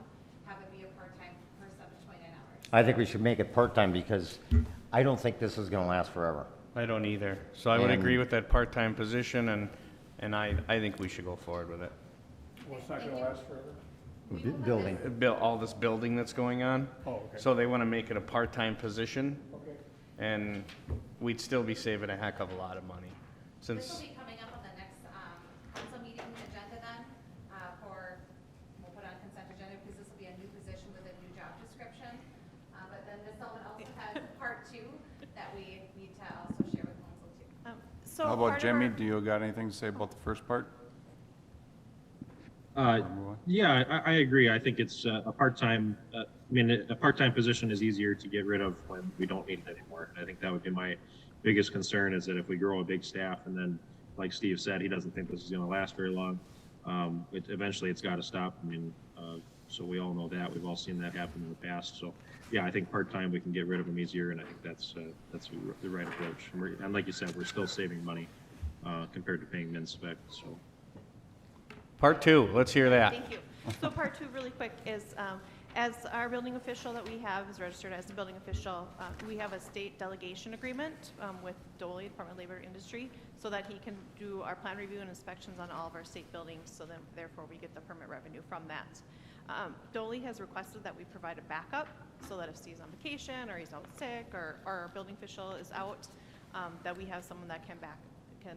have it be a part-time person up to 29 hours. I think we should make it part-time, because I don't think this is going to last forever. I don't either. So I would And- agree with that part-time position, and I think we should go forward with it. Well, it's not gonna last forever. Building. All this building that's going on. Oh, okay. So they want to make it a part-time position, Okay. and we'd still be saving a heck of a lot of money. This will Since, be coming up on the next council meeting agenda then, we'll put on consent agenda, because this will be a new position with a new job description. But then Ms. Sullivan also has part 2 that we need to also share with council too. So How part about of Jimmy? our- Do you got anything to say about the first part? Yeah, I agree. I think it's a part-time, a part-time position is easier to get rid of when we don't need it anymore. And I think that would be my biggest concern, is that if we grow a big staff and then, like Steve said, he doesn't think this is gonna last very long, eventually it's gotta stop. I mean, so we all know that. We've all seen that happen in the past. So, yeah, I think part-time, we can get rid of them easier, and I think that's the right approach. And like you said, we're still saving money compared to paying min-spec, so. Part two, let's hear that. Thank you. So part two, really quick, is as our building official that we have is registered as a building official, we have a state delegation agreement with DOLE, Department of Labor Industry, so that he can do our plan review and inspections on all of our state buildings, so then therefore we get the permit revenue from that. DOLE has requested that we provide a backup, so that if Steve's on vacation or he's out sick or our building official is out, that we have someone that can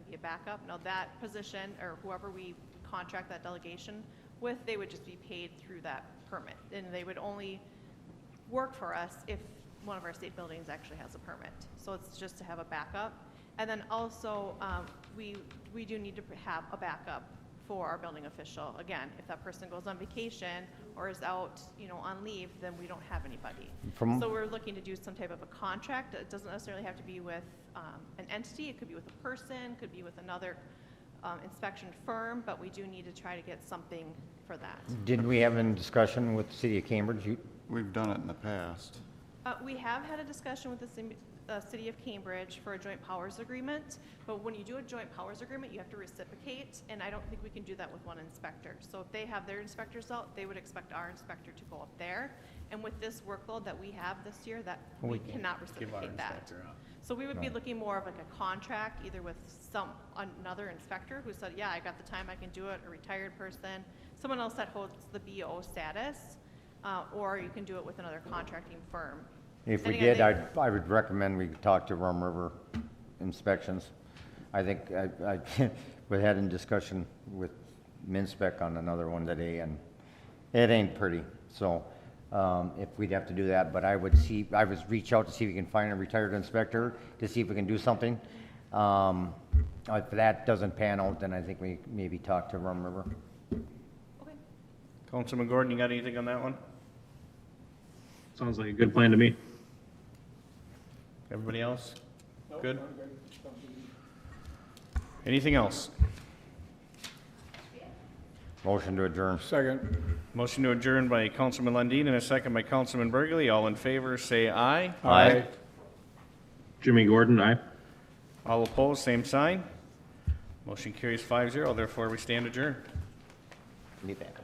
be a backup. Now that position, or whoever we contract that delegation with, they would just be paid through that permit, and they would only work for us if one of our state buildings actually has a permit. So it's just to have a backup. And then also, we do need to have a backup for our building official. Again, if that person goes on vacation or is out, on leave, then we don't have anybody. So we're looking to do some type of a contract. It doesn't necessarily have to be with an entity. It could be with a person, could be with another inspection firm, but we do need to try to get something for that. Didn't we have a discussion with the city of Cambridge? We've done it in the past. We have had a discussion with the city of Cambridge for a joint powers agreement, but when you do a joint powers agreement, you have to reciprocate, and I don't think we can do that with one inspector. So if they have their inspectors out, they would expect our inspector to go up there. And with this workload that we have this year, that we cannot reciprocate that. So we would be looking more of like a contract, either with another inspector who said, yeah, I got the time, I can do it, a retired person, someone else that holds the BO status, or you can do it with another contracting firm. If we did, I would recommend we talk to Rum River Inspections. I think we had a discussion with Minspec on another one today, and it ain't pretty. So if we'd have to do that, but I would reach out to see if we can find a retired inspector to see if we can do something. If that doesn't pan out, then I think we maybe talk to Rum River. Okay. Councilman Gordon, you got anything on that one? Sounds like a good plan to me. Everybody else? Good? Anything else? Motion to adjourn. Second. Motion to adjourn by Councilman Lundin and a second by Councilman Burgley. All in favor, say aye. Aye. Jimmy Gordon, aye. All opposed, same sign. Motion carries 5-0. Therefore, we stand adjourned. Need that.